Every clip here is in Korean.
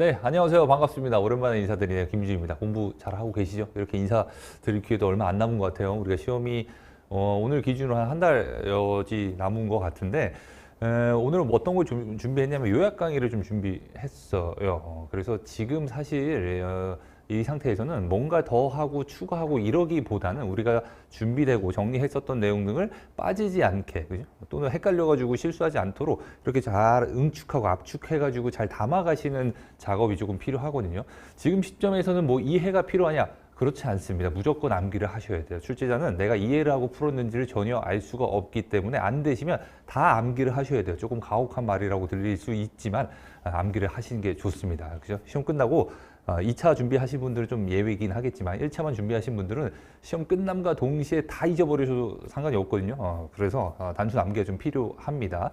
네, 안녕하세요. 반갑습니다. 오랜만에 인사드리네요. 김지우입니다. 공부 잘하고 계시죠? 이렇게 인사드릴 기회도 얼마 안 남은 것 같아요. 우리가 시험이 오늘 기준으로 한 달 여지 남은 것 같은데 오늘은 뭐 어떤 걸 준비했냐면 요약 강의를 좀 준비했어요. 그래서 지금 사실 이 상태에서는 뭔가 더 하고 추가하고 이러기보다는 우리가 준비되고 정리했었던 내용 등을 빠지지 않게, 그죠? 또는 헷갈려가지고 실수하지 않도록 이렇게 잘 응축하고 압축해가지고 잘 담아가시는 작업이 조금 필요하거든요. 지금 시점에서는 뭐 이해가 필요하냐? 그렇지 않습니다. 무조건 암기를 하셔야 돼요. 출제자는 내가 이해를 하고 풀었는지를 전혀 알 수가 없기 때문에 안 되시면 다 암기를 하셔야 돼요. 조금 가혹한 말이라고 들릴 수 있지만 암기를 하시는 게 좋습니다. 그죠? 시험 끝나고 2차 준비하신 분들은 좀 예외이긴 하겠지만 1차만 준비하신 분들은 시험 끝남과 동시에 다 잊어버리셔도 상관이 없거든요. 그래서 단순 암기가 좀 필요합니다.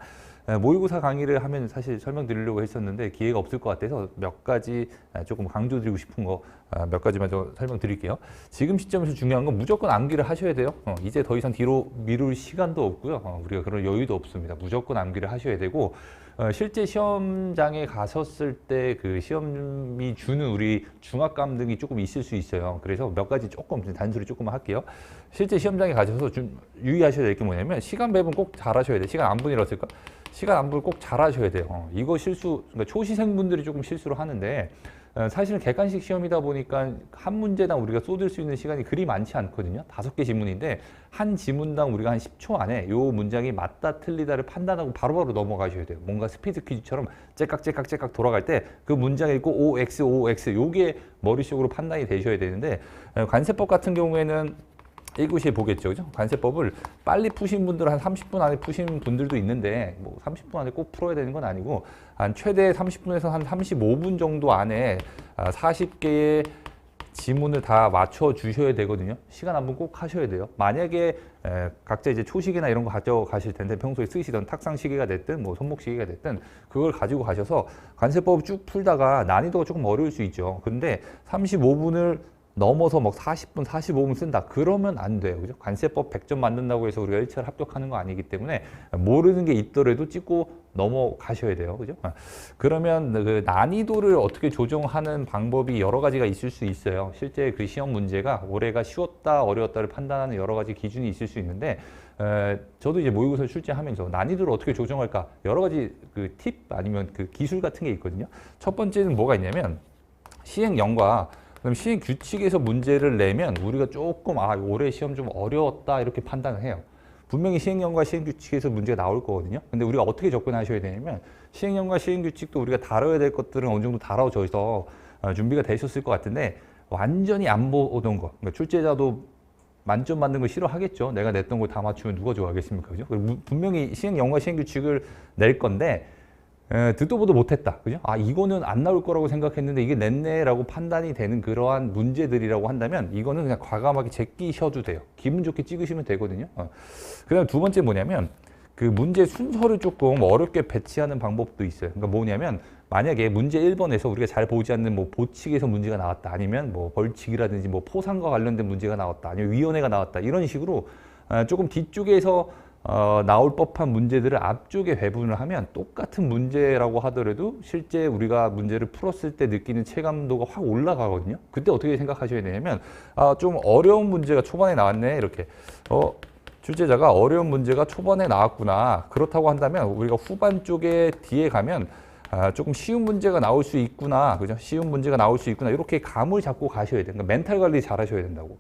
모의고사 강의를 하면 사실 설명드리려고 했었는데 기회가 없을 것 같아서 몇 가지 조금 강조드리고 싶은 거 몇 가지만 좀 설명드릴게요. 지금 시점에서 중요한 건 무조건 암기를 하셔야 돼요. 이제 더 이상 뒤로 미룰 시간도 없고요. 우리가 그런 여유도 없습니다. 무조건 암기를 하셔야 되고 실제 시험장에 가셨을 때 그 시험이 주는 우리 중압감 등이 조금 있을 수 있어요. 그래서 몇 가지 조금 단소리 조금 할게요. 실제 시험장에 가셔서 좀 유의하셔야 될 게 뭐냐면 시간 배분 꼭 잘하셔야 돼요. 시간 안분이 어떨까? 시간 안분을 꼭 잘하셔야 돼요. 이거 그러니까 초시생분들이 조금 실수를 하는데 사실은 객관식 시험이다 보니까 한 문제당 우리가 쏟을 수 있는 시간이 그리 많지 않거든요. 5개 지문인데 한 지문당 우리가 한 10초 안에 요 문장이 맞다 틀리다를 판단하고 바로바로 넘어가셔야 돼요. 뭔가 스피드 퀴즈처럼 째깍째깍째깍 돌아갈 때 그 문장 읽고 OX, OX 요게 머릿속으로 판단이 되셔야 되는데 관세법 같은 경우에는 1교시에 보겠죠. 그죠? 관세법을 빨리 푸신 분들은 한 30분 안에 푸신 분들도 있는데 뭐 30분 안에 꼭 풀어야 되는 건 아니고 한 최대 30분에서 한 35분 정도 안에 40개의 지문을 다 맞춰 주셔야 되거든요. 시간 한번 꼭 하셔야 돼요. 만약에 각자 이제 초시계나 이런 거 가져가실 텐데 평소에 쓰시던 탁상시계가 됐든 뭐 손목시계가 됐든 그걸 가지고 가셔서 관세법 쭉 풀다가 난이도가 조금 어려울 수 있죠. 근데 35분을 넘어서 막 40분, 45분 쓴다. 그러면 안 돼요. 그죠? 관세법 100점 맞는다고 해서 우리가 1차를 합격하는 거 아니기 때문에 모르는 게 있더라도 찍고 넘어가셔야 돼요. 그죠? 그러면 그 난이도를 어떻게 조정하는 방법이 여러 가지가 있을 수 있어요. 실제 그 시험 문제가 올해가 쉬웠다, 어려웠다를 판단하는 여러 가지 기준이 있을 수 있는데 저도 이제 모의고사 출제하면서 난이도를 어떻게 조정할까 여러 가지 그 팁 아니면 그 기술 같은 게 있거든요. 첫 번째는 뭐가 있냐면 시행령과 그럼 시행 규칙에서 문제를 내면 우리가 조금 올해 시험 좀 어려웠다 이렇게 판단을 해요. 분명히 시행령과 시행규칙에서 문제가 나올 거거든요. 근데 우리가 어떻게 접근하셔야 되냐면 시행령과 시행규칙도 우리가 다뤄야 될 것들은 어느 정도 다뤄져서 준비가 되셨을 것 같은데 완전히 안 보던 거. 그러니까 출제자도 만점 받는 거 싫어하겠죠. 내가 냈던 걸 다 맞추면 누가 좋아하겠습니까? 그죠? 분명히 시행령과 시행규칙을 낼 건데 듣도 보도 못했다. 그죠? 이거는 안 나올 거라고 생각했는데 이게 냈네라고 판단이 되는 그러한 문제들이라고 한다면 이거는 그냥 과감하게 제끼셔도 돼요. 기분 좋게 찍으시면 되거든요. 그 다음 두 번째 뭐냐면 그 문제 순서를 조금 어렵게 배치하는 방법도 있어요. 그러니까 뭐냐면 만약에 문제 1번에서 우리가 잘 보지 않는 뭐 보칙에서 문제가 나왔다. 아니면 뭐 벌칙이라든지 뭐 포상과 관련된 문제가 나왔다. 아니면 위원회가 나왔다. 이런 식으로 조금 뒤쪽에서 나올 법한 문제들을 앞쪽에 배분을 하면 똑같은 문제라고 하더라도 실제 우리가 문제를 풀었을 때 느끼는 체감도가 확 올라가거든요. 그때 어떻게 생각하셔야 되냐면 좀 어려운 문제가 초반에 나왔네 이렇게 출제자가 어려운 문제가 초반에 나왔구나. 그렇다고 한다면 우리가 후반 쪽에 뒤에 가면 조금 쉬운 문제가 나올 수 있구나. 그죠? 쉬운 문제가 나올 수 있구나. 이렇게 감을 잡고 가셔야 돼요. 그러니까 멘탈 관리 잘 하셔야 된다고.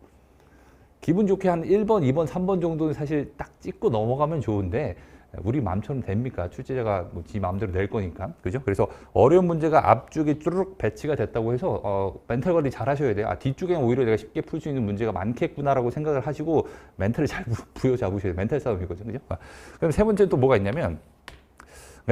기분 좋게 한 1번, 2번, 3번 정도는 사실 딱 찍고 넘어가면 좋은데 우리 마음처럼 됩니까? 출제자가 뭐 지 마음대로 낼 거니까. 그죠? 그래서 어려운 문제가 앞쪽에 쭈르륵 배치가 됐다고 해서 멘탈 관리 잘 하셔야 돼요. 뒤쪽에는 오히려 내가 쉽게 풀 수 있는 문제가 많겠구나라고 생각을 하시고 멘탈을 잘 부여잡으셔야 돼요. 멘탈 싸움이거든요. 그죠? 그럼 세 번째는 또 뭐가 있냐면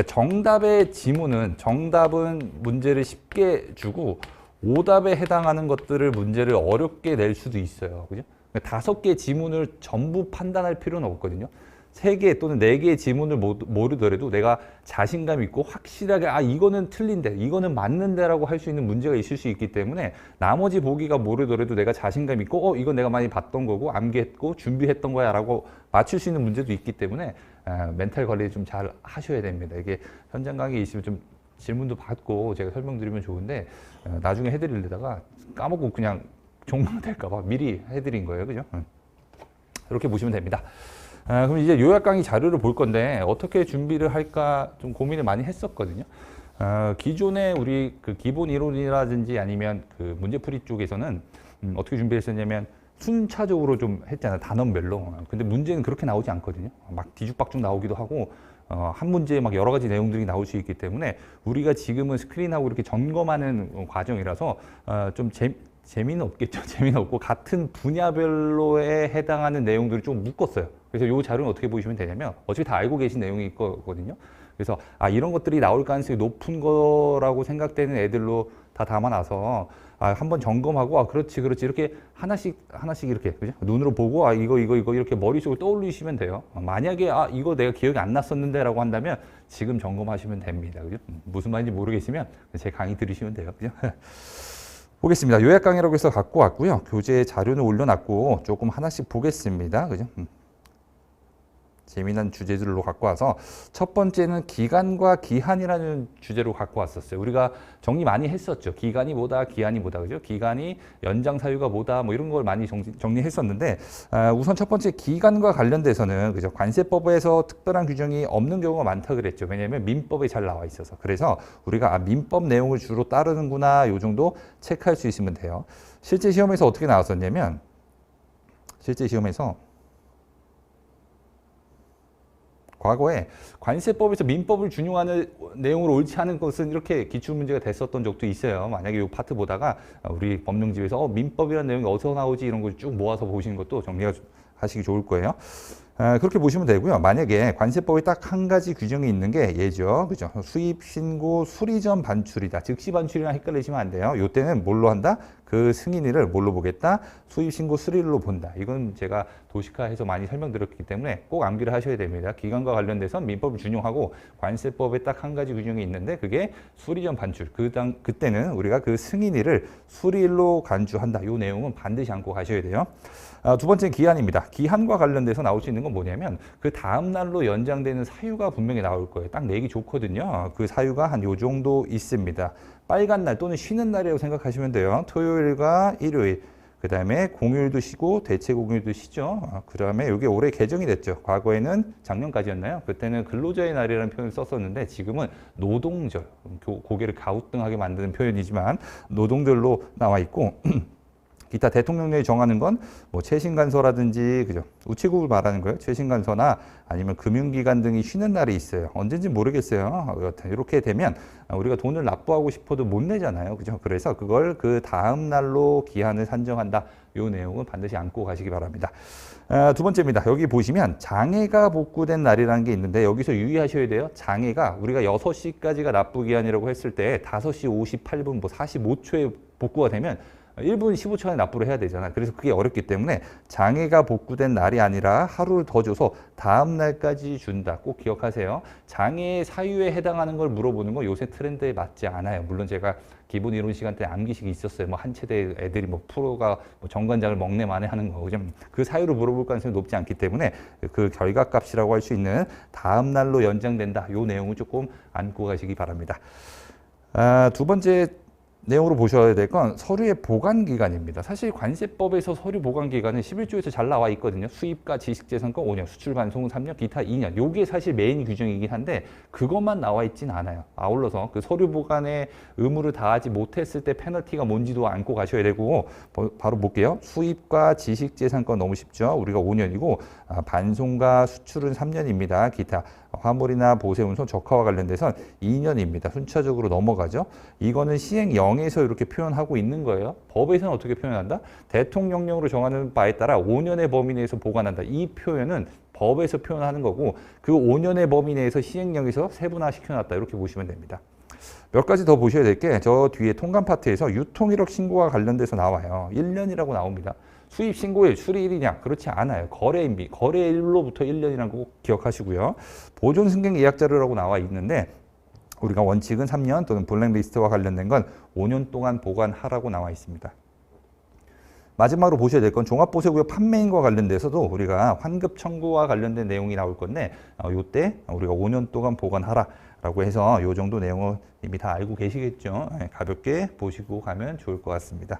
정답의 지문은 정답은 문제를 쉽게 주고 오답에 해당하는 것들을 문제를 어렵게 낼 수도 있어요. 그죠? 5개 지문을 전부 판단할 필요는 없거든요. 3개 또는 4개의 지문을 모르더라도 내가 자신감 있고 확실하게 이거는 틀린데 이거는 맞는데 라고 할 수 있는 문제가 있을 수 있기 때문에 나머지 보기가 모르더라도 내가 자신감 있고 이건 내가 많이 봤던 거고 암기했고 준비했던 거야 라고 맞출 수 있는 문제도 있기 때문에 멘탈 관리 좀 잘 하셔야 됩니다. 이게 현장 강의 있으면 좀 질문도 받고 제가 설명드리면 좋은데 나중에 해드리려다가 까먹고 그냥 종료될까 봐 미리 해드린 거예요. 그죠? 이렇게 보시면 됩니다. 그럼 이제 요약 강의 자료를 볼 건데 어떻게 준비를 할까 좀 고민을 많이 했었거든요. 기존에 우리 그 기본 이론이라든지 아니면 그 문제풀이 쪽에서는 어떻게 준비했었냐면 순차적으로 좀 했잖아요. 단원별로. 근데 문제는 그렇게 나오지 않거든요. 막 뒤죽박죽 나오기도 하고 한 문제에 막 여러 가지 내용들이 나올 수 있기 때문에 우리가 지금은 스크린하고 이렇게 점검하는 과정이라서 좀 재미는 없겠죠. 재미는 없고 같은 분야별로에 해당하는 내용들을 좀 묶었어요. 그래서 이 자료는 어떻게 보시면 되냐면 어차피 다 알고 계신 내용일 거거든요. 그래서 이런 것들이 나올 가능성이 높은 거라고 생각되는 애들로 다 담아놔서 한번 점검하고 그렇지 이렇게 하나씩 이렇게 그죠? 눈으로 보고 이거 이렇게 머릿속으로 떠올리시면 돼요. 만약에 이거 내가 기억이 안 났었는데라고 한다면 지금 점검하시면 됩니다. 그죠? 무슨 말인지 모르겠으면 제 강의 들으시면 돼요. 그죠? 보겠습니다. 요약 강의라고 해서 갖고 왔고요. 교재 자료는 올려놨고 조금 하나씩 보겠습니다. 그죠? 재미난 주제들로 갖고 와서 첫 번째는 기간과 기한이라는 주제로 갖고 왔었어요. 우리가 정리 많이 했었죠. 기간이 뭐다, 기한이 뭐다, 그죠? 기간이 연장 사유가 뭐다, 뭐 이런 걸 많이 정리했었는데 우선 첫 번째 기간과 관련돼서는 그죠? 관세법에서 특별한 규정이 없는 경우가 많다 그랬죠. 왜냐하면 민법에 잘 나와 있어서. 그래서 우리가 민법 내용을 주로 따르는구나 요 정도 체크할 수 있으면 돼요. 실제 시험에서 어떻게 나왔었냐면 실제 시험에서 과거에 관세법에서 민법을 준용하는 내용으로 옳지 않은 것은 이렇게 기출문제가 됐었던 적도 있어요. 만약에 이 파트 보다가 우리 법령집에서 민법이라는 내용이 어디서 나오지 이런 걸 쭉 모아서 보시는 것도 정리하시기 좋을 거예요. 그렇게 보시면 되고요. 만약에 관세법에 딱 한 가지 규정이 있는 게 얘죠. 그죠? 수입, 신고, 수리 전 반출이다. 즉시 반출이랑 헷갈리시면 안 돼요. 이때는 뭘로 한다? 그 승인일을 뭘로 보겠다? 수입, 신고, 수리일로 본다. 이건 제가 도식화해서 많이 설명드렸기 때문에 꼭 암기를 하셔야 됩니다. 기간과 관련돼서 민법을 준용하고 관세법에 딱 한 가지 규정이 있는데 그게 수리 전 반출. 그때는 우리가 그 승인일을 수리일로 간주한다. 이 내용은 반드시 안고 가셔야 돼요. 두 번째는 기한입니다. 기한과 관련돼서 나올 수 있는 건 뭐냐면 그 다음 날로 연장되는 사유가 분명히 나올 거예요. 딱 내기 좋거든요. 그 사유가 한 요 정도 있습니다. 빨간 날 또는 쉬는 날이라고 생각하시면 돼요. 토요일과 일요일. 그 다음에 공휴일도 쉬고 대체 공휴일도 쉬죠. 그 다음에 이게 올해 개정이 됐죠. 과거에는 작년까지였나요? 그때는 근로자의 날이라는 표현을 썼었는데 지금은 노동절, 고개를 갸우뚱하게 만드는 표현이지만 노동절로 나와 있고 기타 대통령령이 정하는 건 뭐 최신간서라든지 그죠? 우체국을 말하는 거예요. 최신간서나 아니면 금융기관 등이 쉬는 날이 있어요. 언젠지 모르겠어요. 여튼 이렇게 되면 우리가 돈을 납부하고 싶어도 못 내잖아요. 그죠? 그래서 그걸 그 다음 날로 기한을 산정한다. 이 내용은 반드시 안고 가시기 바랍니다. 두 번째입니다. 여기 보시면 장애가 복구된 날이라는 게 있는데 여기서 유의하셔야 돼요. 장애가 우리가 6시까지가 납부 기한이라고 했을 때 5시 58분 뭐 45초에 복구가 되면 1분 15초 안에 납부를 해야 되잖아. 그래서 그게 어렵기 때문에 장애가 복구된 날이 아니라 하루를 더 줘서 다음 날까지 준다. 꼭 기억하세요. 장애 사유에 해당하는 걸 물어보는 건 요새 트렌드에 맞지 않아요. 물론 제가 기본 이론 시간 때 암기식이 있었어요. 뭐 한 세대 애들이 뭐 프로가 뭐 정관장을 먹네 마네 하는 거. 그 사유를 물어볼 가능성이 높지 않기 때문에 그 결과값이라고 할 수 있는 다음 날로 연장된다. 요 내용을 조금 안고 가시기 바랍니다. 두 번째 내용으로 보셔야 될 건 서류의 보관 기간입니다. 사실 관세법에서 서류 보관 기간은 11조에서 잘 나와 있거든요. 수입과 지식재산권 5년, 수출 반송은 3년, 기타 2년. 요게 사실 메인 규정이긴 한데 그것만 나와 있진 않아요. 아울러서 그 서류 보관의 의무를 다하지 못했을 때 페널티가 뭔지도 안고 가셔야 되고 바로 볼게요. 수입과 지식재산권 너무 쉽죠. 우리가 5년이고 반송과 수출은 3년입니다. 기타 화물이나 보세 운송 적화와 관련돼서 2년입니다. 순차적으로 넘어가죠. 이거는 시행령에서 이렇게 표현하고 있는 거예요. 법에서는 어떻게 표현한다? 대통령령으로 정하는 바에 따라 5년의 범위 내에서 보관한다. 이 표현은 법에서 표현하는 거고 그 5년의 범위 내에서 시행령에서 세분화시켜놨다. 이렇게 보시면 됩니다. 몇 가지 더 보셔야 될 게 저 뒤에 통관 파트에서 유통이력 신고와 관련돼서 나와요. 1년이라고 나옵니다. 수입 신고일, 수리일이냐? 그렇지 않아요. 거래인비, 거래일로부터 1년이라는 거 꼭 기억하시고요. 보존 승객 예약 자료라고 나와 있는데 우리가 원칙은 3년 또는 블랙리스트와 관련된 건 5년 동안 보관하라고 나와 있습니다. 마지막으로 보셔야 될 건 종합보세구역 판매인과 관련돼서도 우리가 환급 청구와 관련된 내용이 나올 건데 요때 우리가 5년 동안 보관하라라고 해서 요 정도 내용은 이미 다 알고 계시겠죠. 가볍게 보시고 가면 좋을 것 같습니다.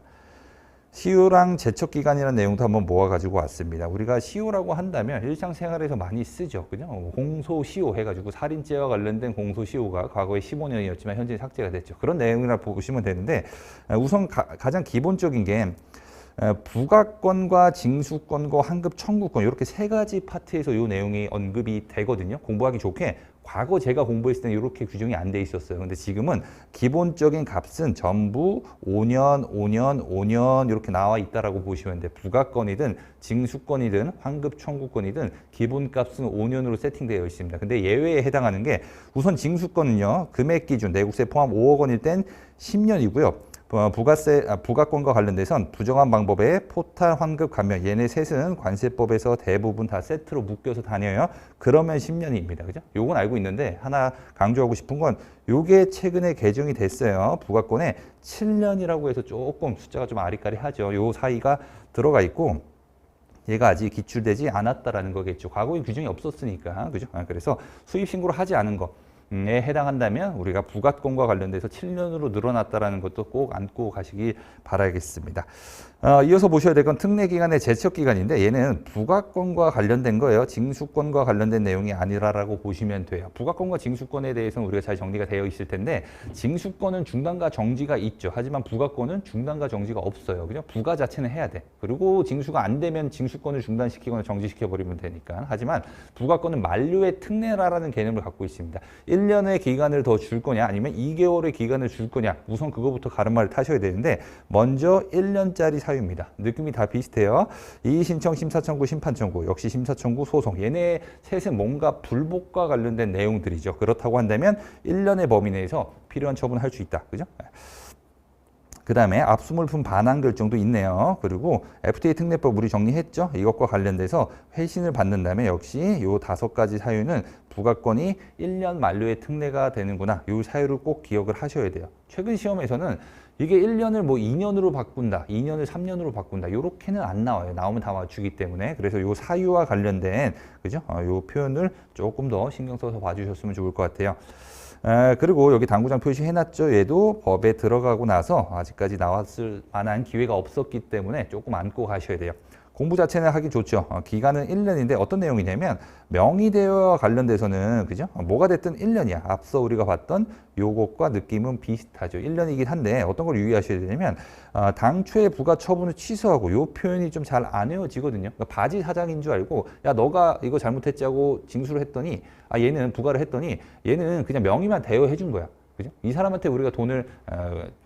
시효랑 제척기간이라는 내용도 한번 모아가지고 왔습니다. 우리가 시효라고 한다면 일상생활에서 많이 쓰죠. 그죠? 공소시효 해가지고 살인죄와 관련된 공소시효가 과거에 15년이었지만 현재 삭제가 됐죠. 그런 내용이라 보시면 되는데 우선 가장 기본적인 게 부가권과 징수권과 환급 청구권 이렇게 세 가지 파트에서 이 내용이 언급이 되거든요. 공부하기 좋게 과거 제가 공부했을 때는 이렇게 규정이 안 돼 있었어요. 근데 지금은 기본적인 값은 전부 5년, 5년, 5년 이렇게 나와 있다라고 보시면 돼요. 부가권이든 징수권이든 환급 청구권이든 기본값은 5년으로 세팅되어 있습니다. 근데 예외에 해당하는 게 우선 징수권은요. 금액 기준 내국세 포함 5억 원일 땐 10년이고요. 부가권과 관련돼선 부정한 방법의 포탈, 환급, 감면 얘네 셋은 관세법에서 대부분 다 세트로 묶여서 다녀요. 그러면 10년입니다. 그죠? 요건 알고 있는데 하나 강조하고 싶은 건 요게 최근에 개정이 됐어요. 부가권에 7년이라고 해서 조금 숫자가 좀 아리까리하죠. 요 사이가 들어가 있고 얘가 아직 기출되지 않았다라는 거겠죠. 과거에 규정이 없었으니까. 그죠? 그래서 수입 신고를 하지 않은 거. 에 해당한다면 우리가 부가권과 관련돼서 7년으로 늘어났다라는 것도 꼭 안고 가시기 바라겠습니다. 이어서 보셔야 될 건 특례기간의 제척기간인데 얘는 부가권과 관련된 거예요. 징수권과 관련된 내용이 아니라라고 보시면 돼요. 부가권과 징수권에 대해서는 우리가 잘 정리가 되어 있을 텐데 징수권은 중단과 정지가 있죠. 하지만 부가권은 중단과 정지가 없어요. 그죠? 부가 자체는 해야 돼. 그리고 징수가 안 되면 징수권을 중단시키거나 정지시켜버리면 되니까. 하지만 부가권은 만료의 특례라는 개념을 갖고 있습니다. 1년의 기간을 더 줄 거냐 아니면 2개월의 기간을 줄 거냐 우선 그거부터 가름말을 타셔야 되는데 먼저 1년짜리 사유입니다. 느낌이 다 비슷해요. 이의신청, 심사청구, 심판청구 역시 심사청구, 소송 얘네 셋은 뭔가 불복과 관련된 내용들이죠. 그렇다고 한다면 1년의 범위 내에서 필요한 처분을 할 수 있다. 그죠? 그 다음에 압수물품 반환 결정도 있네요. 그리고 FTA 특례법 우리 정리했죠. 이것과 관련돼서 회신을 받는 다음에 역시 이 5가지 사유는 부가권이 1년 만료의 특례가 되는구나. 이 사유를 꼭 기억을 하셔야 돼요. 최근 시험에서는 이게 1년을 뭐 2년으로 바꾼다, 2년을 3년으로 바꾼다. 이렇게는 안 나와요. 나오면 다 맞추기 때문에. 그래서 이 사유와 관련된 그죠? 이 표현을 조금 더 신경 써서 봐주셨으면 좋을 것 같아요. 그리고 여기 당구장 표시해놨죠. 얘도 법에 들어가고 나서 아직까지 나왔을 만한 기회가 없었기 때문에 조금 안고 가셔야 돼요. 공부 자체는 하기 좋죠. 기간은 1년인데 어떤 내용이냐면 명의대여와 관련돼서는 그죠? 뭐가 됐든 1년이야. 앞서 우리가 봤던 요것과 느낌은 비슷하죠. 1년이긴 한데 어떤 걸 유의하셔야 되냐면 당초에 부가 처분을 취소하고 요 표현이 좀 잘 안 외워지거든요. 그러니까 바지 사장인 줄 알고 야 너가 이거 잘못했자고 징수를 했더니 얘는 부가를 했더니 얘는 그냥 명의만 대여해 준 거야. 그죠? 이 사람한테 우리가 돈을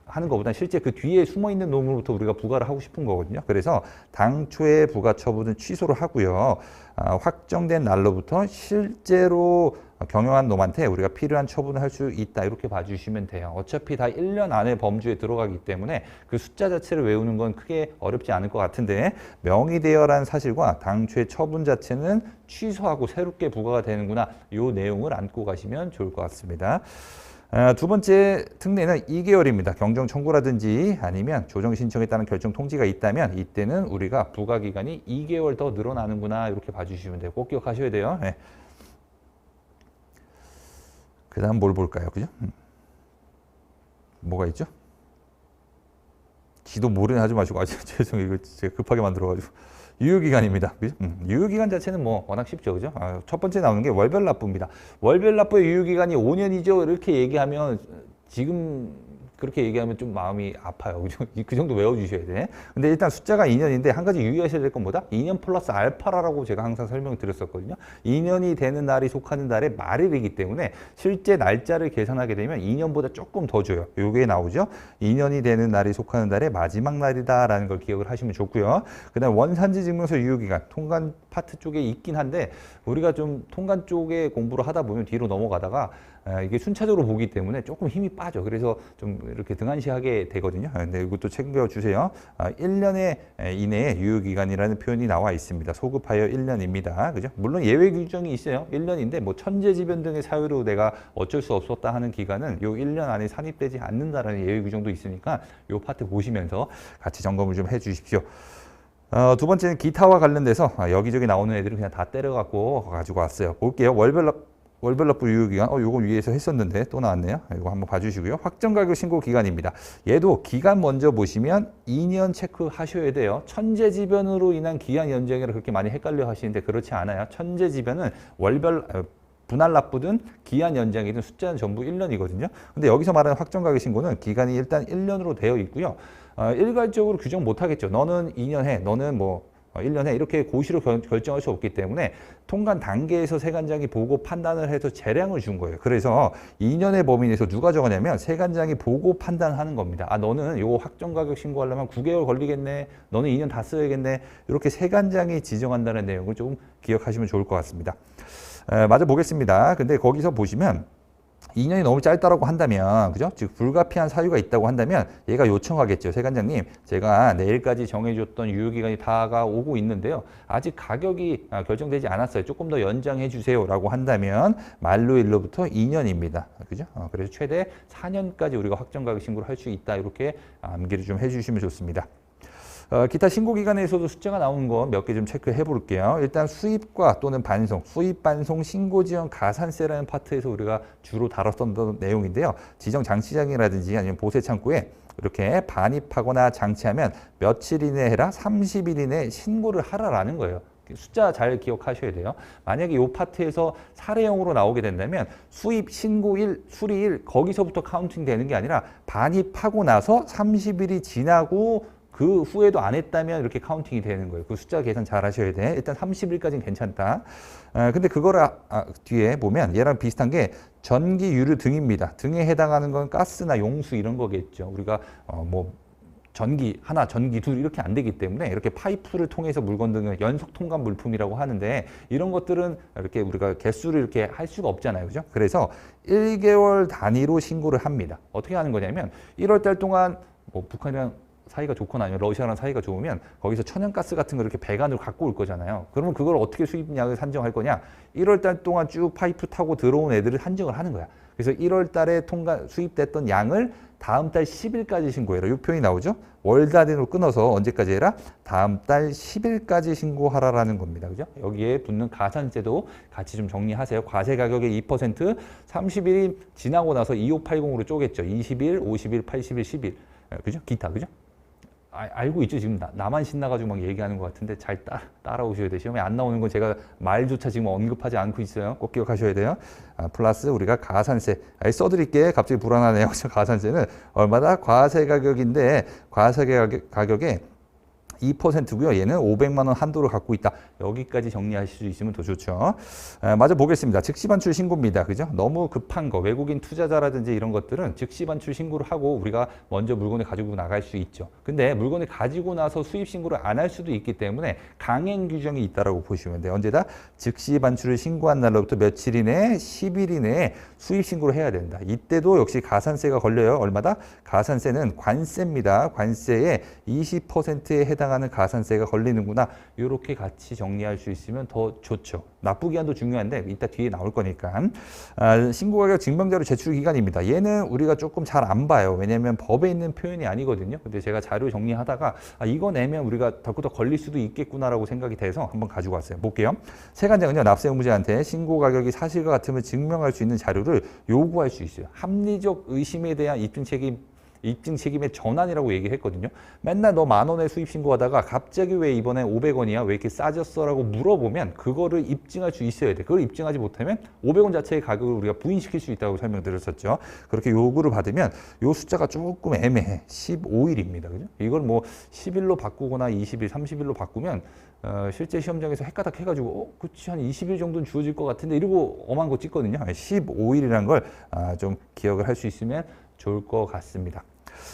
하는 것보다 실제 그 뒤에 숨어 있는 놈으로부터 우리가 부과를 하고 싶은 거거든요. 그래서 당초의 부가 처분은 취소를 하고요. 확정된 날로부터 실제로 경영한 놈한테 우리가 필요한 처분을 할 수 있다. 이렇게 봐주시면 돼요. 어차피 다 1년 안에 범주에 들어가기 때문에 그 숫자 자체를 외우는 건 크게 어렵지 않을 것 같은데 명의대여라는 사실과 당초의 처분 자체는 취소하고 새롭게 부과가 되는구나. 이 내용을 안고 가시면 좋을 것 같습니다. 두 번째 특례는 2개월입니다. 경정 청구라든지 아니면 조정 신청에 따른 결정 통지가 있다면 이때는 우리가 부과 기간이 2개월 더 늘어나는구나 이렇게 봐주시면 돼요. 꼭 기억하셔야 돼요. 네. 그 다음 뭘 볼까요? 그죠? 뭐가 있죠? 지도 모르는 하지 마시고 죄송해요. 이거 제가 급하게 만들어가지고. 유효기간입니다. 그죠? 유효기간 자체는 뭐 워낙 쉽죠. 그죠? 첫 번째 나오는 게 월별 납부입니다. 월별 납부의 유효기간이 5년이죠. 이렇게 얘기하면 지금 그렇게 얘기하면 좀 마음이 아파요. 그죠? 그 정도 외워주셔야 돼. 근데 일단 숫자가 2년인데 한 가지 유의하셔야 될 건 뭐다? 2년 플러스 알파라고 제가 항상 설명을 드렸었거든요. 2년이 되는 날이 속하는 달의 말일이기 때문에 실제 날짜를 계산하게 되면 2년보다 조금 더 줘요. 요게 나오죠. 2년이 되는 날이 속하는 달의 마지막 날이다라는 걸 기억을 하시면 좋고요. 그 다음 원산지 증명서 유효기간. 통관 파트 쪽에 있긴 한데 우리가 좀 통관 쪽에 공부를 하다 보면 뒤로 넘어가다가 이게 순차적으로 보기 때문에 조금 힘이 빠져. 그래서 좀 이렇게 등한시하게 되거든요. 근데 이것도 챙겨주세요. 1년에 이내에 유효기간이라는 표현이 나와 있습니다. 소급하여 1년입니다. 그죠? 물론 예외 규정이 있어요. 1년인데 뭐 천재지변 등의 사유로 내가 어쩔 수 없었다 하는 기간은 요 1년 안에 산입되지 않는다라는 예외 규정도 있으니까 요 파트 보시면서 같이 점검을 좀 해주십시오. 두 번째는 기타와 관련돼서 여기저기 나오는 애들을 그냥 다 때려갖고 가지고 왔어요. 볼게요. 월별납부 유효기간, 요거 위에서 했었는데 또 나왔네요. 이거 한번 봐주시고요. 확정가격 신고 기간입니다. 얘도 기간 먼저 보시면 2년 체크하셔야 돼요. 천재지변으로 인한 기한 연장이라 그렇게 많이 헷갈려 하시는데 그렇지 않아요. 천재지변은 분할 납부든 기한 연장이든 숫자는 전부 1년이거든요. 근데 여기서 말하는 확정가격 신고는 기간이 일단 1년으로 되어 있고요. 일괄적으로 규정 못 하겠죠. 너는 2년 해, 너는 뭐 1년 해 이렇게 고시로 결정할 수 없기 때문에 통관 단계에서 세관장이 보고 판단을 해서 재량을 준 거예요. 그래서 2년의 범위 내에서 누가 정하냐면 세관장이 보고 판단하는 겁니다. 너는 요거 확정가격 신고하려면 9개월 걸리겠네. 너는 2년 다 써야겠네. 이렇게 세관장이 지정한다는 내용을 좀 기억하시면 좋을 것 같습니다. 마저 보겠습니다. 근데 거기서 보시면 2년이 너무 짧다라고 한다면, 그죠? 즉 불가피한 사유가 있다고 한다면 얘가 요청하겠죠. 세관장님, 제가 내일까지 정해줬던 유효기간이 다가오고 있는데요. 아직 가격이 결정되지 않았어요. 조금 더 연장해 주세요라고 한다면 만료일로부터 2년입니다. 그죠? 그래서 최대 4년까지 우리가 확정가격 신고를 할 수 있다. 이렇게 암기를 좀 해주시면 좋습니다. 기타 신고기간에서도 숫자가 나오는 거 몇 개 좀 체크해 볼게요. 일단 수입과 또는 반송, 수입 반송 신고지연 가산세라는 파트에서 우리가 주로 다뤘던 내용인데요. 지정 장치장이라든지 아니면 보세 창고에 이렇게 반입하거나 장치하면 며칠 이내에 해라, 30일 이내에 신고를 하라라는 거예요. 숫자 잘 기억하셔야 돼요. 만약에 이 파트에서 사례형으로 나오게 된다면 수입 신고일, 수리일 거기서부터 카운팅 되는 게 아니라 반입하고 나서 30일이 지나고 그 후에도 안 했다면 이렇게 카운팅이 되는 거예요. 그 숫자 계산 잘 하셔야 돼. 일단 30일까지는 괜찮다. 근데 그거를 뒤에 보면 얘랑 비슷한 게 전기, 유류 등입니다. 등에 해당하는 건 가스나 용수 이런 거겠죠. 우리가 뭐 전기 하나, 전기 둘 이렇게 안 되기 때문에 이렇게 파이프를 통해서 물건 등을 연속 통관 물품이라고 하는데 이런 것들은 이렇게 우리가 개수를 이렇게 할 수가 없잖아요. 그죠? 그래서 1개월 단위로 신고를 합니다. 어떻게 하는 거냐면 1월 달 동안 뭐 북한이랑 사이가 좋거나 아니면 러시아랑 사이가 좋으면 거기서 천연가스 같은 거 이렇게 배관으로 갖고 올 거잖아요. 그러면 그걸 어떻게 수입량을 산정할 거냐? 1월 달 동안 쭉 파이프 타고 들어온 애들을 산정을 하는 거야. 그래서 1월 달에 수입됐던 양을 다음 달 10일까지 신고해라. 이 표현이 나오죠? 월 단위로 끊어서 언제까지 해라? 다음 달 10일까지 신고하라라는 겁니다. 그죠? 여기에 붙는 가산세도 같이 좀 정리하세요. 과세 가격의 2%, 30일이 지나고 나서 2580으로 쪼갰죠. 20일, 50일, 80일, 10일. 그죠? 기타. 그죠? 알고 있죠. 지금 나만 신나가지고 막 얘기하는 것 같은데 잘 따라오셔야 돼요. 시험에 안 나오는 건 제가 말조차 지금 언급하지 않고 있어요. 꼭 기억하셔야 돼요. 플러스 우리가 가산세. 써드릴게. 갑자기 불안하네요. 가산세는 얼마다? 과세 가격인데 과세 가격에 2%고요. 얘는 500만 원 한도를 갖고 있다. 여기까지 정리하실 수 있으면 더 좋죠. 마저 보겠습니다. 즉시 반출 신고입니다. 그죠? 너무 급한 거, 외국인 투자자라든지 이런 것들은 즉시 반출 신고를 하고 우리가 먼저 물건을 가지고 나갈 수 있죠. 근데 물건을 가지고 나서 수입 신고를 안 할 수도 있기 때문에 강행 규정이 있다라고 보시면 돼요. 언제다? 즉시 반출을 신고한 날로부터 며칠 이내에 10일 이내에 수입 신고를 해야 된다. 이때도 역시 가산세가 걸려요. 얼마다? 가산세는 관세입니다. 관세의 20%에 해당하는 가산세가 걸리는구나. 이렇게 같이 정리할 수 있으면 더 좋죠. 납부기한도 중요한데 이따 뒤에 나올 거니까. 신고가격 증명자료 제출 기간입니다. 얘는 우리가 조금 잘 안 봐요. 왜냐하면 법에 있는 표현이 아니거든요. 근데 제가 자료 정리하다가 이거 내면 우리가 더 걸릴 수도 있겠구나라고 생각이 돼서 한번 가지고 왔어요. 볼게요. 세관장은요, 납세 의무자한테 신고가격이 사실과 같음을 증명할 수 있는 자료를 요구할 수 있어요. 합리적 의심에 대한 입증 책임의 전환이라고 얘기했거든요. 맨날 너 10,000원에 수입 신고하다가 갑자기 왜 이번에 500원이야? 왜 이렇게 싸졌어? 라고 물어보면 그거를 입증할 수 있어야 돼. 그걸 입증하지 못하면 500원 자체의 가격을 우리가 부인시킬 수 있다고 설명드렸었죠. 그렇게 요구를 받으면 요 숫자가 조금 애매해. 15일입니다. 그죠? 이걸 뭐 10일로 바꾸거나 20일, 30일로 바꾸면 실제 시험장에서 헷가닥 해가지고 그치 한 20일 정도는 주어질 것 같은데 이러고 엄한 거 찍거든요. 15일이라는 걸 좀 기억을 할 수 있으면 좋을 것 같습니다.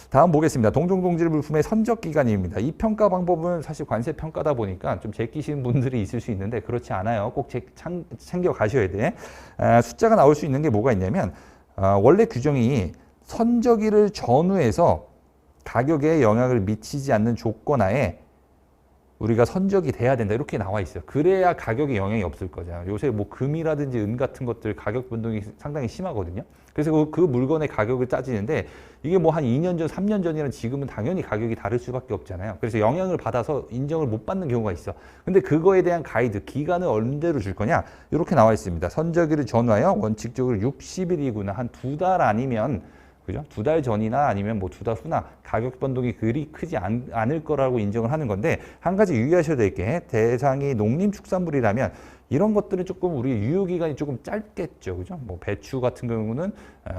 다음 보겠습니다. 동종동질 물품의 선적 기간입니다. 이 평가 방법은 사실 관세 평가다 보니까 좀 제끼시는 분들이 있을 수 있는데 그렇지 않아요. 꼭 챙겨 가셔야 돼. 숫자가 나올 수 있는 게 뭐가 있냐면 원래 규정이 선적일을 전후해서 가격에 영향을 미치지 않는 조건 하에 우리가 선적이 돼야 된다 이렇게 나와 있어요. 그래야 가격에 영향이 없을 거잖아요. 요새 뭐 금이라든지 은 같은 것들 가격 변동이 상당히 심하거든요. 그래서 그 물건의 가격을 따지는데 이게 뭐 한 2년 전, 3년 전이랑 지금은 당연히 가격이 다를 수밖에 없잖아요. 그래서 영향을 받아서 인정을 못 받는 경우가 있어. 근데 그거에 대한 가이드, 기간을 언제로 줄 거냐? 이렇게 나와 있습니다. 선적일을 전후하여 원칙적으로 60일이구나. 한 2달 아니면 그죠? 2달 전이나 아니면 뭐 2달 후나 가격 변동이 그리 크지 않을 거라고 인정을 하는 건데 한 가지 유의하셔야 될 게 대상이 농림축산물이라면 이런 것들은 조금 우리 유효기간이 조금 짧겠죠. 그죠? 뭐 배추 같은 경우는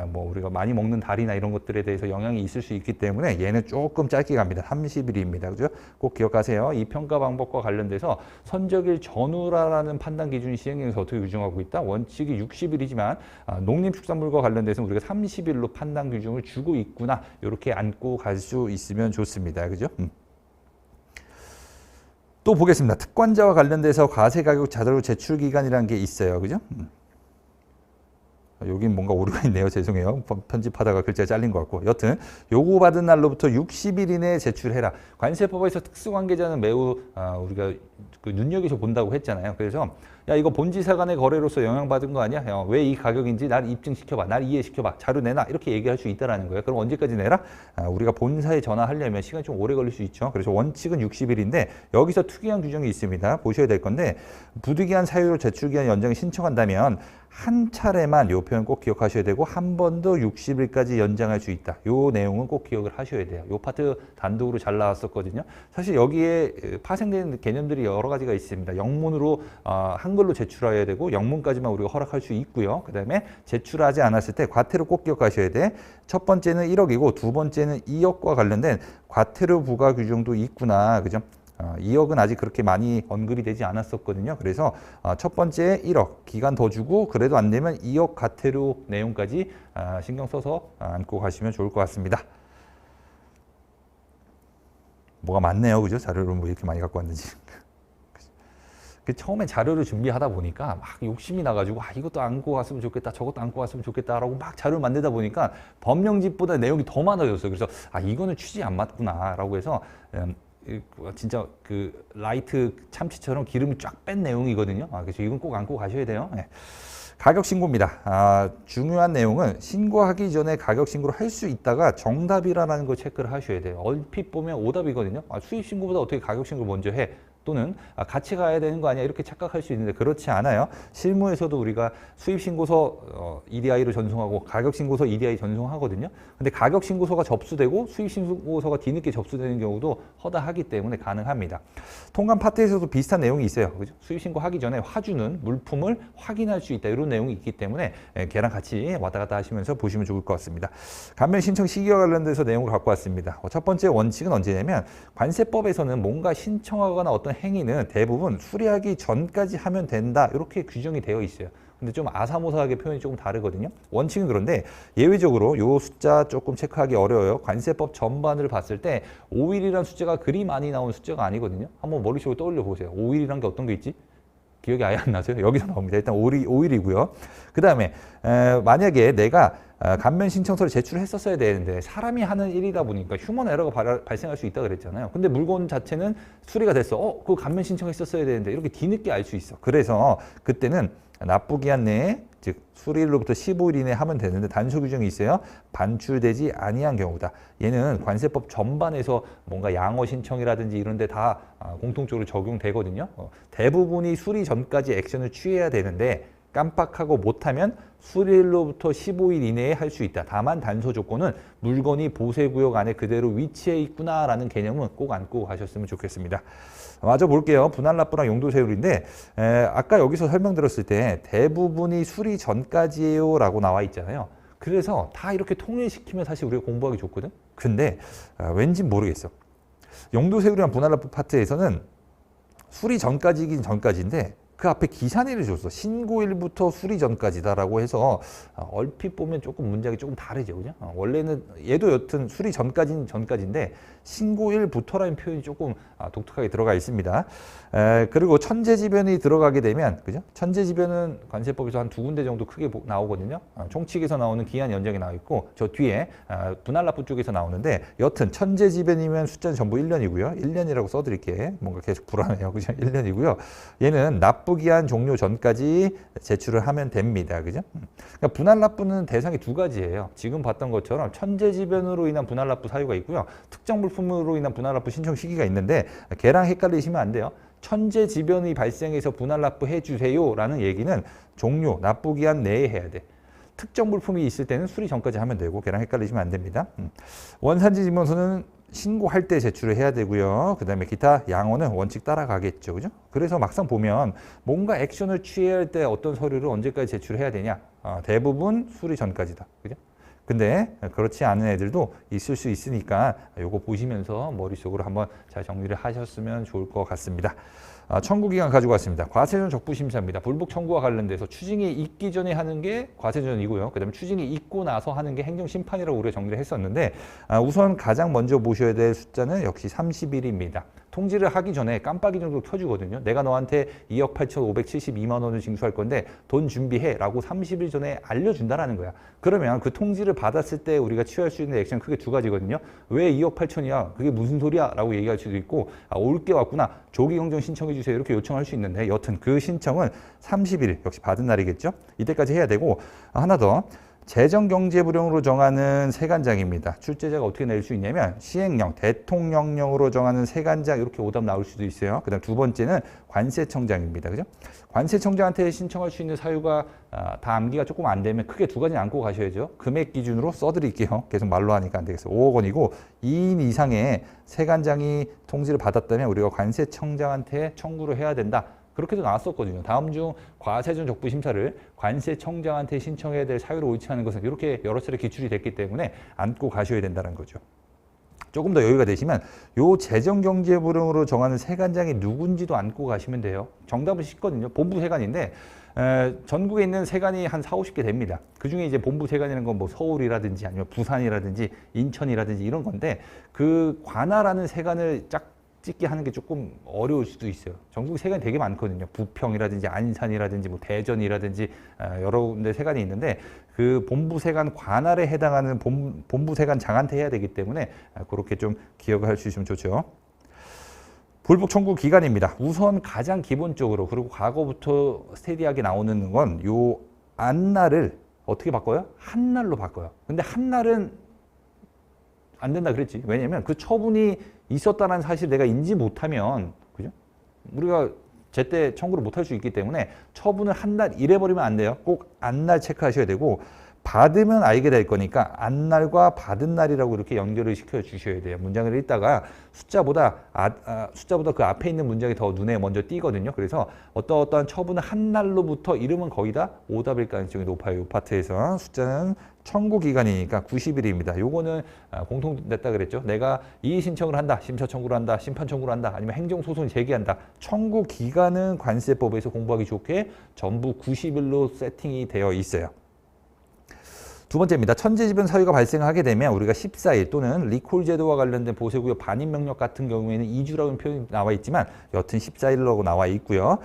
뭐 우리가 많이 먹는 달이나 이런 것들에 대해서 영향이 있을 수 있기 때문에 얘는 조금 짧게 갑니다. 30일입니다. 그죠? 꼭 기억하세요. 이 평가 방법과 관련돼서 선적일 전후라는 판단 기준이 시행령에서 어떻게 규정하고 있다? 원칙이 60일이지만 농림축산물과 관련돼서는 우리가 30일로 판단 규정을 주고 있구나. 이렇게 안고 갈 수 있으면 좋습니다. 그죠? 또 보겠습니다. 특권자와 관련돼서 과세가격 자료 제출 기간이라는 게 있어요. 그죠? 여긴 뭔가 오류가 있네요. 죄송해요. 편집하다가 글자가 잘린 것 같고. 여튼 요구받은 날로부터 60일 이내에 제출해라. 관세법에서 특수관계자는 매우 우리가 눈여겨서 본다고 했잖아요. 그래서 야 이거 본지사 간의 거래로서 영향받은 거 아니야? 왜 이 가격인지 날 입증시켜봐. 날 이해시켜봐. 자료 내놔. 이렇게 얘기할 수 있다는 거예요. 그럼 언제까지 내라? 우리가 본사에 전화하려면 시간이 좀 오래 걸릴 수 있죠. 그래서 원칙은 60일인데 여기서 특이한 규정이 있습니다. 보셔야 될 건데 부득이한 사유로 제출기한 연장을 신청한다면 한 차례만 요 표현 꼭 기억하셔야 되고 한 번 더 60일까지 연장할 수 있다. 요 내용은 꼭 기억을 하셔야 돼요. 요 파트 단독으로 잘 나왔었거든요. 사실 여기에 파생되는 개념들이 여러 가지가 있습니다. 영문으로 한글로 제출해야 되고 영문까지만 우리가 허락할 수 있고요. 그다음에 제출하지 않았을 때 과태료 꼭 기억하셔야 돼. 첫 번째는 1억이고 두 번째는 2억과 관련된 과태료 부과 규정도 있구나. 그죠? 2억은 아직 그렇게 많이 언급이 되지 않았었거든요. 그래서 첫 번째 1억 기간 더 주고 그래도 안 되면 2억 과태료 내용까지 신경 써서 안고 가시면 좋을 것 같습니다. 뭐가 많네요. 그죠? 자료를 뭐 이렇게 많이 갖고 왔는지. 처음에 자료를 준비하다 보니까 막 욕심이 나가지고 이것도 안고 갔으면 좋겠다, 저것도 안고 갔으면 좋겠다라고 막 자료를 만들다 보니까 법령집보다 내용이 더 많아졌어요. 그래서 이거는 취지 안 맞구나라고 해서 진짜 그 라이트 참치처럼 기름을 쫙 뺀 내용이거든요. 그래서 이건 꼭 안고 가셔야 돼요. 네. 가격 신고입니다. 중요한 내용은 신고하기 전에 가격 신고를 할 수 있다가 정답이라는 걸 체크를 하셔야 돼요. 얼핏 보면 오답이거든요. 수입 신고보다 어떻게 가격 신고를 먼저 해? 또는 같이 가야 되는 거 아니야? 이렇게 착각할 수 있는데 그렇지 않아요. 실무에서도 우리가 수입신고서 EDI로 전송하고 가격신고서 EDI 전송하거든요. 근데 가격신고서가 접수되고 수입신고서가 뒤늦게 접수되는 경우도 허다하기 때문에 가능합니다. 통관 파트에서도 비슷한 내용이 있어요. 그죠? 수입신고 하기 전에 화주는 물품을 확인할 수 있다. 이런 내용이 있기 때문에 걔랑 같이 왔다 갔다 하시면서 보시면 좋을 것 같습니다. 감면 신청 시기와 관련돼서 내용을 갖고 왔습니다. 첫 번째 원칙은 언제냐면 관세법에서는 뭔가 신청하거나 어떤 행위는 대부분 수리하기 전까지 하면 된다. 이렇게 규정이 되어 있어요. 근데 좀 아사모사하게 표현이 조금 다르거든요. 원칙은 그런데 예외적으로 요 숫자 조금 체크하기 어려워요. 관세법 전반을 봤을 때 5일이라는 숫자가 그리 많이 나온 숫자가 아니거든요. 한번 머릿속으로 떠올려 보세요. 5일이란 게 어떤 게 있지? 기억이 아예 안 나세요? 여기서 나옵니다. 일단 5일이고요. 그 다음에 만약에 내가 감면 신청서를 제출했었어야 되는데 사람이 하는 일이다 보니까 휴먼 에러가 발생할 수 있다 그랬잖아요. 근데 물건 자체는 수리가 됐어. 그거 감면 신청했었어야 되는데 이렇게 뒤늦게 알 수 있어. 그래서 그때는 납부기한 내에 즉 수리일로부터 15일 이내에 하면 되는데 단서 규정이 있어요. 반출되지 아니한 경우다. 얘는 관세법 전반에서 뭔가 양어 신청이라든지 이런 데 다 공통적으로 적용되거든요. 대부분이 수리 전까지 액션을 취해야 되는데 깜빡하고 못하면 수리일로부터 15일 이내에 할 수 있다. 다만 단서 조건은 물건이 보세구역 안에 그대로 위치해 있구나라는 개념은 꼭 안고 가셨으면 좋겠습니다. 마저 볼게요. 분할납부랑 용도세율인데 아까 여기서 설명드렸을 때 대부분이 수리 전까지예요 라고 나와 있잖아요. 그래서 다 이렇게 통일시키면 사실 우리가 공부하기 좋거든. 근데 왠지 모르겠어. 용도세율이랑 분할납부 파트에서는 수리 전까지긴 전까지인데 그 앞에 기산일을 줬어. 신고일부터 수리 전까지다라고 해서 얼핏 보면 조금 문장이 조금 다르죠, 그죠? 원래는 얘도 여튼 수리 전까지는 전까지인데 신고일부터라는 표현이 조금 독특하게 들어가 있습니다. 그리고 천재지변이 들어가게 되면, 그죠? 천재지변은 관세법에서 한 2군데 정도 크게 나오거든요. 총칙에서 나오는 기한 연장이 나와 있고 저 뒤에 분할납부 쪽에서 나오는데 여튼 천재지변이면 숫자는 전부 1년이고요. 1년이라고 써드릴게. 뭔가 계속 불안해요, 그죠? 1년이고요. 얘는 납부기한 종료 전까지 제출을 하면 됩니다, 그죠? 그러니까 분할납부는 대상이 2가지예요. 지금 봤던 것처럼 천재지변으로 인한 분할납부 사유가 있고요. 특정 물품으로 인한 분할납부 신청 시기가 있는데 걔랑 헷갈리시면 안 돼요. 천재지변이 발생해서 분할납부 해주세요라는 얘기는 종료, 납부기한 내에 해야 돼. 특정 물품이 있을 때는 수리 전까지 하면 되고 걔랑 헷갈리시면 안 됩니다. 원산지 지명서는 신고할 때 제출을 해야 되고요. 그 다음에 기타 양호는 원칙 따라가겠죠, 그죠? 그래서 막상 보면 뭔가 액션을 취해야 할 때 어떤 서류를 언제까지 제출해야 되냐? 대부분 수리 전까지다, 그죠? 근데 그렇지 않은 애들도 있을 수 있으니까 요거 보시면서 머릿속으로 한번 잘 정리를 하셨으면 좋을 것 같습니다. 청구기간 가지고 왔습니다. 과세전 적부심사입니다. 불복 청구와 관련돼서 추징이 있기 전에 하는 게 과세전이고요. 그 다음에 추징이 있고 나서 하는 게 행정심판이라고 우리가 정리를 했었는데 우선 가장 먼저 보셔야 될 숫자는 역시 30일입니다. 통지를 하기 전에 깜빡이 정도 켜주거든요. 내가 너한테 2억 8,572만 원을 징수할 건데 돈 준비해 라고 30일 전에 알려준다라는 거야. 그러면 그 통지를 받았을 때 우리가 취할 수 있는 액션 크게 2가지거든요. 왜 2억 8천이야? 그게 무슨 소리야? 라고 얘기할 수도 있고 올 게 왔구나. 조기경정 신청해 주세요. 이렇게 요청할 수 있는데 여튼 그 신청은 30일 역시 받은 날이겠죠. 이때까지 해야 되고 하나 더. 재정경제불용으로 정하는 세관장입니다. 출제자가 어떻게 낼 수 있냐면 시행령, 대통령령으로 정하는 세관장 이렇게 오답 나올 수도 있어요. 그 다음 2번째는 관세청장입니다. 그죠? 관세청장한테 신청할 수 있는 사유가 다 암기가 조금 안 되면 크게 2가지 안고 가셔야죠. 금액 기준으로 써드릴게요. 계속 말로 하니까 안 되겠어요. 5억 원이고 2인 이상의 세관장이 통지를 받았다면 우리가 관세청장한테 청구를 해야 된다. 그렇게도 나왔었거든요. 다음 중 과세전 적부심사를 관세청장한테 신청해야 될 사유로 옳지 않은 것은 이렇게 여러 차례 기출이 됐기 때문에 안고 가셔야 된다는 거죠. 조금 더 여유가 되시면 요 재정경제불용으로 정하는 세관장이 누군지도 안고 가시면 돼요. 정답은 쉽거든요. 본부 세관인데 전국에 있는 세관이 한 4, 50개 됩니다. 그중에 이제 본부 세관이라는 건 뭐 서울이라든지 아니면 부산이라든지 인천이라든지 이런 건데 그 관할하는 세관을 짝 찍기 하는 게 조금 어려울 수도 있어요. 전국 세관이 되게 많거든요. 부평이라든지 안산이라든지 뭐 대전이라든지 여러 군데 세관이 있는데 그 본부 세관 관할에 해당하는 본부 세관 장한테 해야 되기 때문에 그렇게 좀 기억을 할 수 있으면 좋죠. 불복 청구 기간입니다. 우선 가장 기본적으로 그리고 과거부터 스테디하게 나오는 건 요 안날을 어떻게 바꿔요? 한 날로 바꿔요. 근데 한 날은 안 된다 그랬지. 왜냐면 그 처분이 있었다는 사실 내가 인지 못하면, 그죠? 우리가 제때 청구를 못할 수 있기 때문에 처분을 한 날 이래버리면 안 돼요. 꼭 안날 체크하셔야 되고 받으면 알게 될 거니까 안날과 받은 날이라고 이렇게 연결을 시켜 주셔야 돼요. 문장을 읽다가 숫자보다 그 앞에 있는 문장이 더 눈에 먼저 띄거든요. 그래서 어떠한 처분을 한 날로부터 이름은 거의 다 오답일 가능성이 높아요. 이 파트에서 숫자는 청구 기간이니까 90일입니다. 요거는 공통됐다 그랬죠. 내가 이의 신청을 한다, 심사 청구를 한다, 심판 청구를 한다, 아니면 행정소송을 제기한다. 청구 기간은 관세법에서 공부하기 좋게 전부 90일로 세팅이 되어 있어요. 2번째입니다. 천재지변 사유가 발생하게 되면 우리가 14일 또는 리콜 제도와 관련된 보세구역 반입 명령 같은 경우에는 2주라는 표현이 나와 있지만 여튼 14일로 나와 있고요.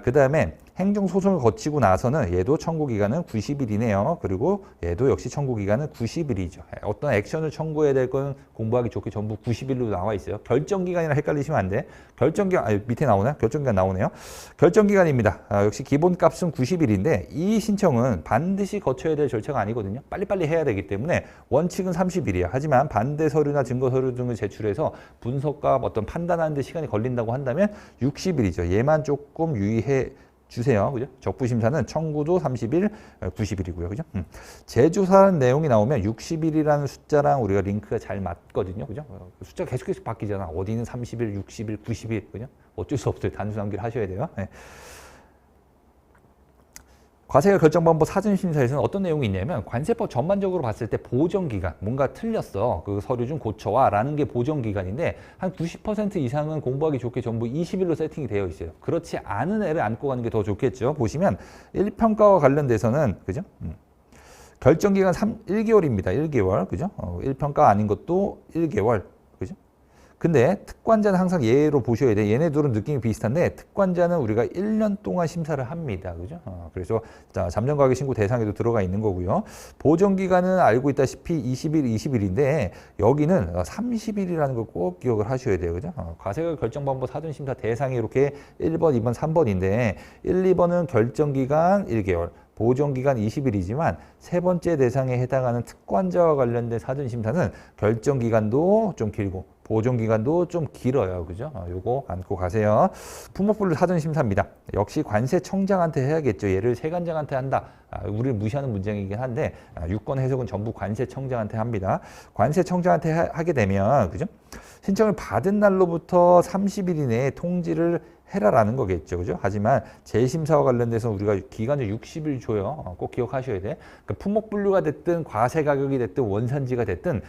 그 다음에 행정소송을 거치고 나서는 얘도 청구기간은 90일이네요. 그리고 얘도 역시 청구기간은 90일이죠. 어떤 액션을 청구해야 될 건 공부하기 좋게 전부 90일로 나와 있어요. 결정기간이랑 헷갈리시면 안 돼. 결정기간, 밑에 나오나요? 결정기간 나오네요. 결정기간입니다. 역시 기본값은 90일인데 이 신청은 반드시 거쳐야 될 절차가 아니거든요. 빨리빨리 해야 되기 때문에 원칙은 30일이야. 하지만 반대 서류나 증거 서류 등을 제출해서 분석과 어떤 판단하는 데 시간이 걸린다고 한다면 60일이죠. 얘만 조금 유의해 주세요. 그죠? 적부심사는 청구도 30일, 90일이고요. 그죠? 재조사하는 내용이 나오면 60일이라는 숫자랑 우리가 링크가 잘 맞거든요. 그죠? 숫자가 계속 바뀌잖아. 어디는 30일, 60일, 90일. 그죠? 어쩔 수 없어요. 단순 암기를 하셔야 돼요. 네. 과세가 결정반부 사전심사에서는 어떤 내용이 있냐면 관세법 전반적으로 봤을 때 보정기간, 뭔가 틀렸어. 그 서류 좀 고쳐와 라는 게 보정기간인데 한 90% 이상은 공부하기 좋게 전부 20일로 세팅이 되어 있어요. 그렇지 않은 애를 안고 가는 게 더 좋겠죠. 보시면 1평가와 관련돼서는 그죠? 결정기간 1개월입니다. 1개월. 그죠? 1평가 아닌 것도 1개월. 그죠? 근데 특관자는 항상 예로 보셔야 돼. 얘네 둘은 느낌이 비슷한데 특관자는 우리가 1년 동안 심사를 합니다. 그죠? 그래서 잠정가계 신고 대상에도 들어가 있는 거고요. 보정기간은 알고 있다시피 20일, 20일인데 여기는 30일이라는 걸 꼭 기억을 하셔야 돼요. 그죠? 과세가 결정반부 사전심사 대상이 이렇게 1번, 2번, 3번인데 1, 2번은 결정기간 1개월. 보정기간 20일이지만 세 번째 대상에 해당하는 특관자와 관련된 사전심사는 결정기간도 좀 길고 보정기간도 좀 길어요. 그죠? 요거 안고 가세요. 품목분류 사전심사입니다. 역시 관세청장한테 해야겠죠. 얘를 세관장한테 한다. 우리를 무시하는 문장이긴 한데 유권 해석은 전부 관세청장한테 합니다. 관세청장한테 하게 되면 그죠? 신청을 받은 날로부터 30일 이내에 통지를 해라라는 거겠죠. 그죠? 하지만 재심사와 관련돼서 우리가 기간을 60일 줘요. 꼭 기억하셔야 돼. 그러니까 품목분류가 됐든 과세 가격이 됐든 원산지가 됐든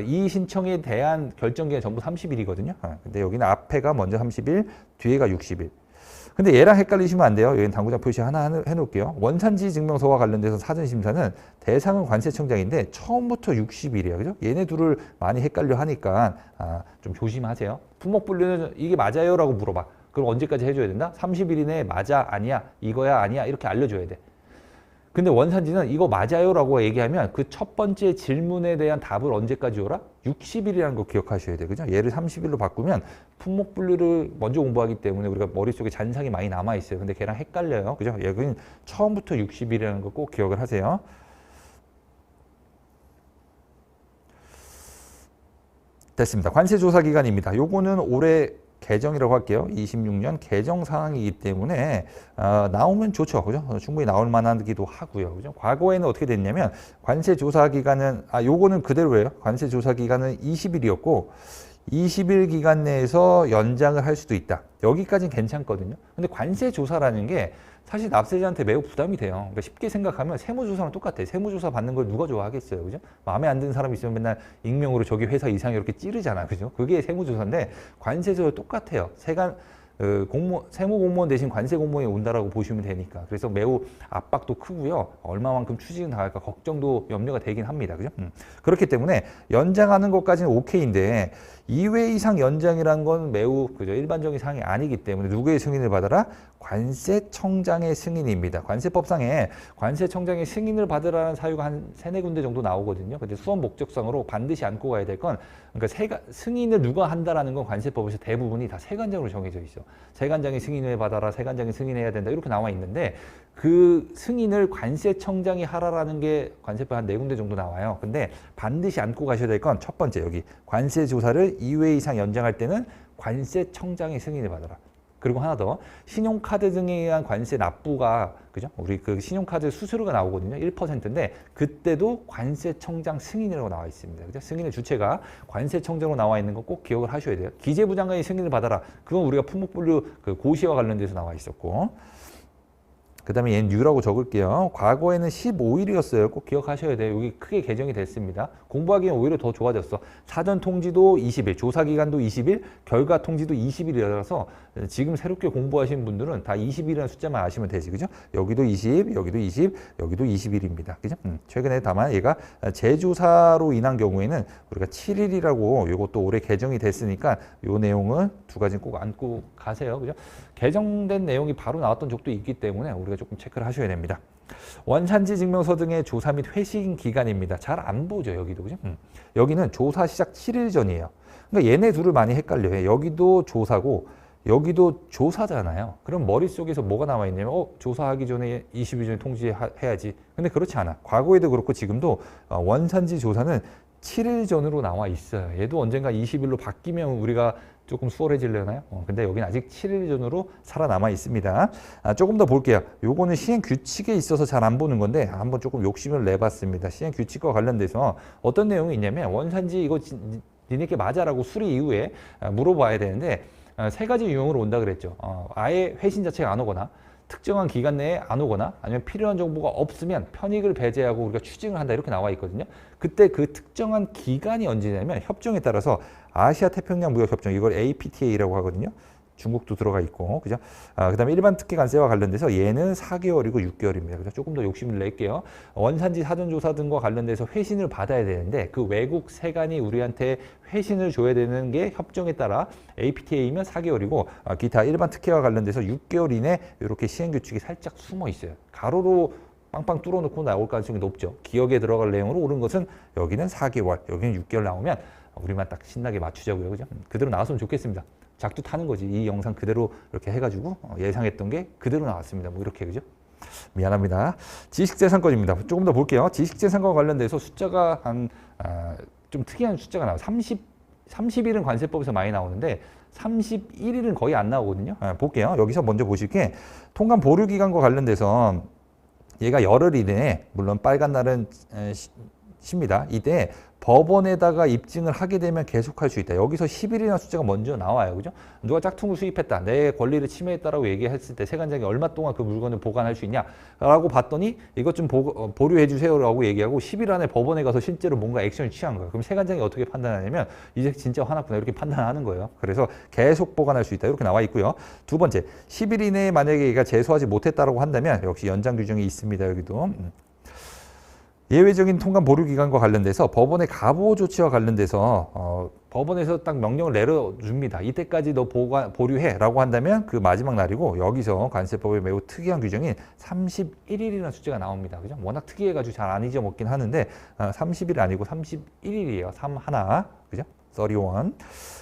이 신청에 대한 결정기간 전부 30일이거든요. 근데 여기는 앞에가 먼저 30일, 뒤에가 60일. 근데 얘랑 헷갈리시면 안 돼요. 여기는 당구장 표시 하나 해놓을게요. 원산지 증명서와 관련돼서 사전심사는 대상은 관세청장인데 처음부터 60일이에요. 그죠? 얘네 둘을 많이 헷갈려 하니까 좀 조심하세요. 품목분류는 이게 맞아요? 라고 물어봐. 그럼 언제까지 해줘야 된다? 30일 이내에 맞아, 아니야, 이거야, 아니야 이렇게 알려줘야 돼. 근데 원산지는 이거 맞아요 라고 얘기하면 그 첫 번째 질문에 대한 답을 언제까지 오라? 60일이라는 거 기억하셔야 돼요. 그죠? 얘를 30일로 바꾸면 품목분류를 먼저 공부하기 때문에 우리가 머릿속에 잔상이 많이 남아있어요. 근데 걔랑 헷갈려요. 그죠? 여기는 처음부터 60일이라는 거 꼭 기억을 하세요. 됐습니다. 관세조사기간입니다. 요거는 올해 개정이라고 할게요. 26년 개정 상황이기 때문에 나오면 좋죠. 그죠? 충분히 나올 만하기도 하고요. 그죠? 과거에는 어떻게 됐냐면 관세 조사 기간은 요거는 그대로예요. 관세 조사 기간은 20일이었고 20일 기간 내에서 연장을 할 수도 있다. 여기까지는 괜찮거든요. 근데 관세 조사라는 게 사실 납세자한테 매우 부담이 돼요. 그러니까 쉽게 생각하면 세무조사랑 똑같아요. 세무조사 받는 걸 누가 좋아하겠어요. 그죠? 마음에 안 드는 사람 있으면 맨날 익명으로 저기 회사 이상이 이렇게 찌르잖아. 그죠? 그게 세무조사인데 관세조사 똑같아요. 세무공무원 대신 관세공무원이 온다라고 보시면 되니까. 그래서 매우 압박도 크고요. 얼마만큼 추징은 당할까 걱정도 염려가 되긴 합니다. 그죠? 그렇기 때문에 연장하는 것까지는 오케이인데 2회 이상 연장이라는 건 매우 그죠? 일반적인 사항이 아니기 때문에 누구의 승인을 받아라? 관세청장의 승인입니다. 관세법상에 관세청장의 승인을 받으라는 사유가 한 3-4군데 정도 나오거든요. 근데 수업 목적상으로 반드시 안고 가야 될 건 그러니까 승인을 누가 한다라는 건 관세법에서 대부분이 다 세관장으로 정해져 있어. 세관장이 승인을 받아라, 세관장이 승인해야 된다 이렇게 나와 있는데 그 승인을 관세청장이 하라라는 게 관세법 한 4군데 정도 나와요. 근데 반드시 안고 가셔야 될 건 첫 번째 여기 관세조사를 2회 이상 연장할 때는 관세청장의 승인을 받아라. 그리고 하나 더 신용카드 등에 의한 관세 납부가 그죠? 우리 그 신용카드 수수료가 나오거든요. 1%인데 그때도 관세청장 승인이라고 나와 있습니다. 그죠? 승인의 주체가 관세청장으로 나와 있는 거 꼭 기억을 하셔야 돼요. 기재부 장관이 승인을 받아라. 그건 우리가 품목분류 그 고시와 관련돼서 나와 있었고. 그 다음에 얘는 U라고 적을게요. 과거에는 15일이었어요. 꼭 기억하셔야 돼요. 여기 크게 개정이 됐습니다. 공부하기엔 오히려 더 좋아졌어. 사전 통지도 20일, 조사 기간도 20일, 결과 통지도 20일이라서 지금 새롭게 공부하시는 분들은 다 20일이라는 숫자만 아시면 되지. 그죠? 여기도 20, 여기도 20, 여기도 20일입니다. 그죠? 최근에 다만 얘가 재조사로 인한 경우에는 우리가 7일이라고 이것도 올해 개정이 됐으니까 요 내용은 두 가지는 꼭 안고 가세요. 그죠? 개정된 내용이 바로 나왔던 적도 있기 때문에 우리가 조금 체크를 하셔야 됩니다. 원산지 증명서 등의 조사 및 회신 기간입니다. 잘 안 보죠, 여기도. 그죠? 여기는 조사 시작 7일 전이에요. 그러니까 얘네 둘을 많이 헷갈려요. 여기도 조사고 여기도 조사잖아요. 그럼 머릿속에서 뭐가 나와 있냐면 조사하기 전에 20일 전에 통지해야지. 근데 그렇지 않아. 과거에도 그렇고 지금도 원산지 조사는 7일 전으로 나와 있어요. 얘도 언젠가 20일로 바뀌면 우리가 조금 수월해지려나요? 근데 여기는 아직 7일 전으로 살아남아 있습니다. 조금 더 볼게요. 요거는 시행 규칙에 있어서 잘 안 보는 건데 한번 조금 욕심을 내봤습니다. 시행 규칙과 관련돼서 어떤 내용이 있냐면 원산지 이거 니네께 맞아라고 수리 이후에 물어봐야 되는데 3가지 유형으로 온다 그랬죠. 아예 회신 자체가 안 오거나 특정한 기간 내에 안 오거나 아니면 필요한 정보가 없으면 편익을 배제하고 우리가 추징을 한다 이렇게 나와 있거든요. 그때 그 특정한 기간이 언제냐면 협정에 따라서 아시아 태평양 무역 협정 이걸 APTA라고 하거든요. 중국도 들어가 있고, 그죠? 그다음에 일반 특혜 관세와 관련돼서 얘는 4개월이고 6개월입니다. 그죠? 조금 더 욕심을 낼게요. 원산지 사전조사 등과 관련돼서 회신을 받아야 되는데 그 외국 세관이 우리한테 회신을 줘야 되는 게 협정에 따라 APTA이면 4개월이고 기타 일반 특혜와 관련돼서 6개월 이내 이렇게 시행규칙이 살짝 숨어 있어요. 가로로 빵빵 뚫어놓고 나올 가능성이 높죠. 기억에 들어갈 내용으로 옳은 것은 여기는 4개월, 여기는 6개월 나오면 우리만 딱 신나게 맞추자고요. 그죠? 그대로 나왔으면 좋겠습니다. 작두 타는 거지. 이 영상 그대로 이렇게 해가지고 예상했던 게 그대로 나왔습니다. 뭐 이렇게 그죠? 미안합니다. 지식재산권입니다. 조금 더 볼게요. 지식재산권과 관련돼서 숫자가 좀 특이한 숫자가 나와요. 30일은 관세법에서 많이 나오는데 31일은 거의 안 나오거든요. 볼게요. 여기서 먼저 보실 게 통관 보류 기간과 관련돼서 얘가 열흘 이내에 물론 빨간 날은 쉽니다. 이때 법원에다가 입증을 하게 되면 계속할 수 있다. 여기서 10일이라는 숫자가 먼저 나와요. 그죠? 누가 짝퉁을 수입했다. 내 권리를 침해했다라고 얘기했을 때 세관장이 얼마 동안 그 물건을 보관할 수 있냐라고 봤더니 이것 좀 보류해 주세요라고 얘기하고 10일 안에 법원에 가서 실제로 뭔가 액션을 취한 거예요. 그럼 세관장이 어떻게 판단하냐면 이제 진짜 화났구나 이렇게 판단하는 거예요. 그래서 계속 보관할 수 있다. 이렇게 나와 있고요. 두 번째, 10일 이내에 만약에 얘가 제소하지 못했다라고 한다면 역시 연장 규정이 있습니다. 여기도. 예외적인 통관 보류 기간과 관련돼서 법원의 가보 조치와 관련돼서 법원에서 딱 명령을 내려줍니다. 이때까지 너 보류해라고 한다면 그 마지막 날이고 여기서 관세법의 매우 특이한 규정인 31일이라는 숫자가 나옵니다. 그죠? 워낙 특이해가지고 잘 안 잊어먹긴 하는데 30일 아니고 31일이에요. 31. 그죠? 31.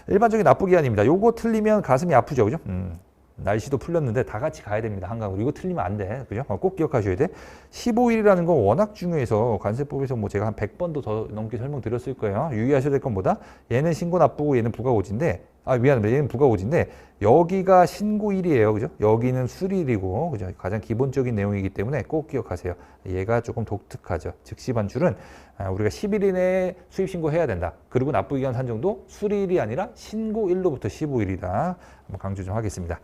일반적인 납부 기한입니다. 요거 틀리면 가슴이 아프죠. 그죠? 날씨도 풀렸는데 다 같이 가야 됩니다. 한강으로. 이거 틀리면 안 돼. 그죠? 꼭 기억하셔야 돼. 15일이라는 건 워낙 중요해서 관세법에서 뭐 제가 한 100번도 더 넘게 설명드렸을 거예요. 유의하셔야 될 건보다 얘는 신고 납부고 얘는 부가고지인데 미안합니다. 얘는 부가고지인데 여기가 신고일이에요. 그죠? 여기는 수리일이고 그죠? 가장 기본적인 내용이기 때문에 꼭 기억하세요. 얘가 조금 독특하죠. 즉시 반출은 우리가 10일 이내에 수입 신고해야 된다. 그리고 납부기간 산정도 수리일이 아니라 신고일로부터 15일이다. 한번 강조 좀 하겠습니다.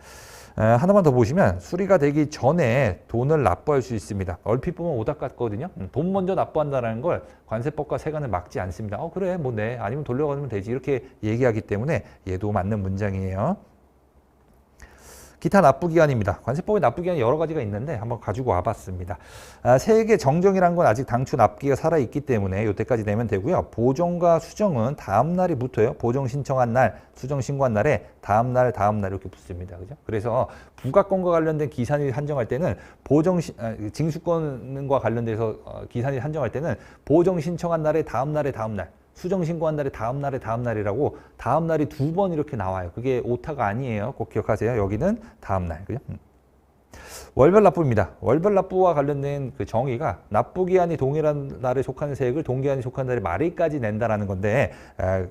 하나만 더 보시면 수리가 되기 전에 돈을 납부할 수 있습니다. 얼핏 보면 오닥 같거든요. 돈 먼저 납부한다는 걸 관세법과 세관을 막지 않습니다. 그래 뭐 네 아니면 돌려가면 되지 이렇게 얘기하기 때문에 얘도 맞는 문장이에요. 기타 납부기간입니다. 관세법의 납부기간이 여러 가지가 있는데 한번 가지고 와봤습니다. 세액의 정정이란 건 아직 당초 납기가 살아있기 때문에 이때까지 내면 되고요. 보정과 수정은 다음 날이 붙어요. 보정 신청한 날, 수정 신고한 날에 다음 날 이렇게 붙습니다. 그죠? 그래서 부가권과 관련된 기산일 한정할 때는 징수권과 관련돼서 기산일 한정할 때는 보정 신청한 날에 다음 날에 다음 날. 수정 신고한 날에 다음 날이라고 다음 날이 2번 이렇게 나와요. 그게 오타가 아니에요. 꼭 기억하세요. 여기는 다음 날. 그죠? 월별 납부입니다. 월별 납부와 관련된 그 정의가 납부기한이 동일한 날에 속하는 세액을 동기한이 속하는 날에 말일까지 낸다라는 건데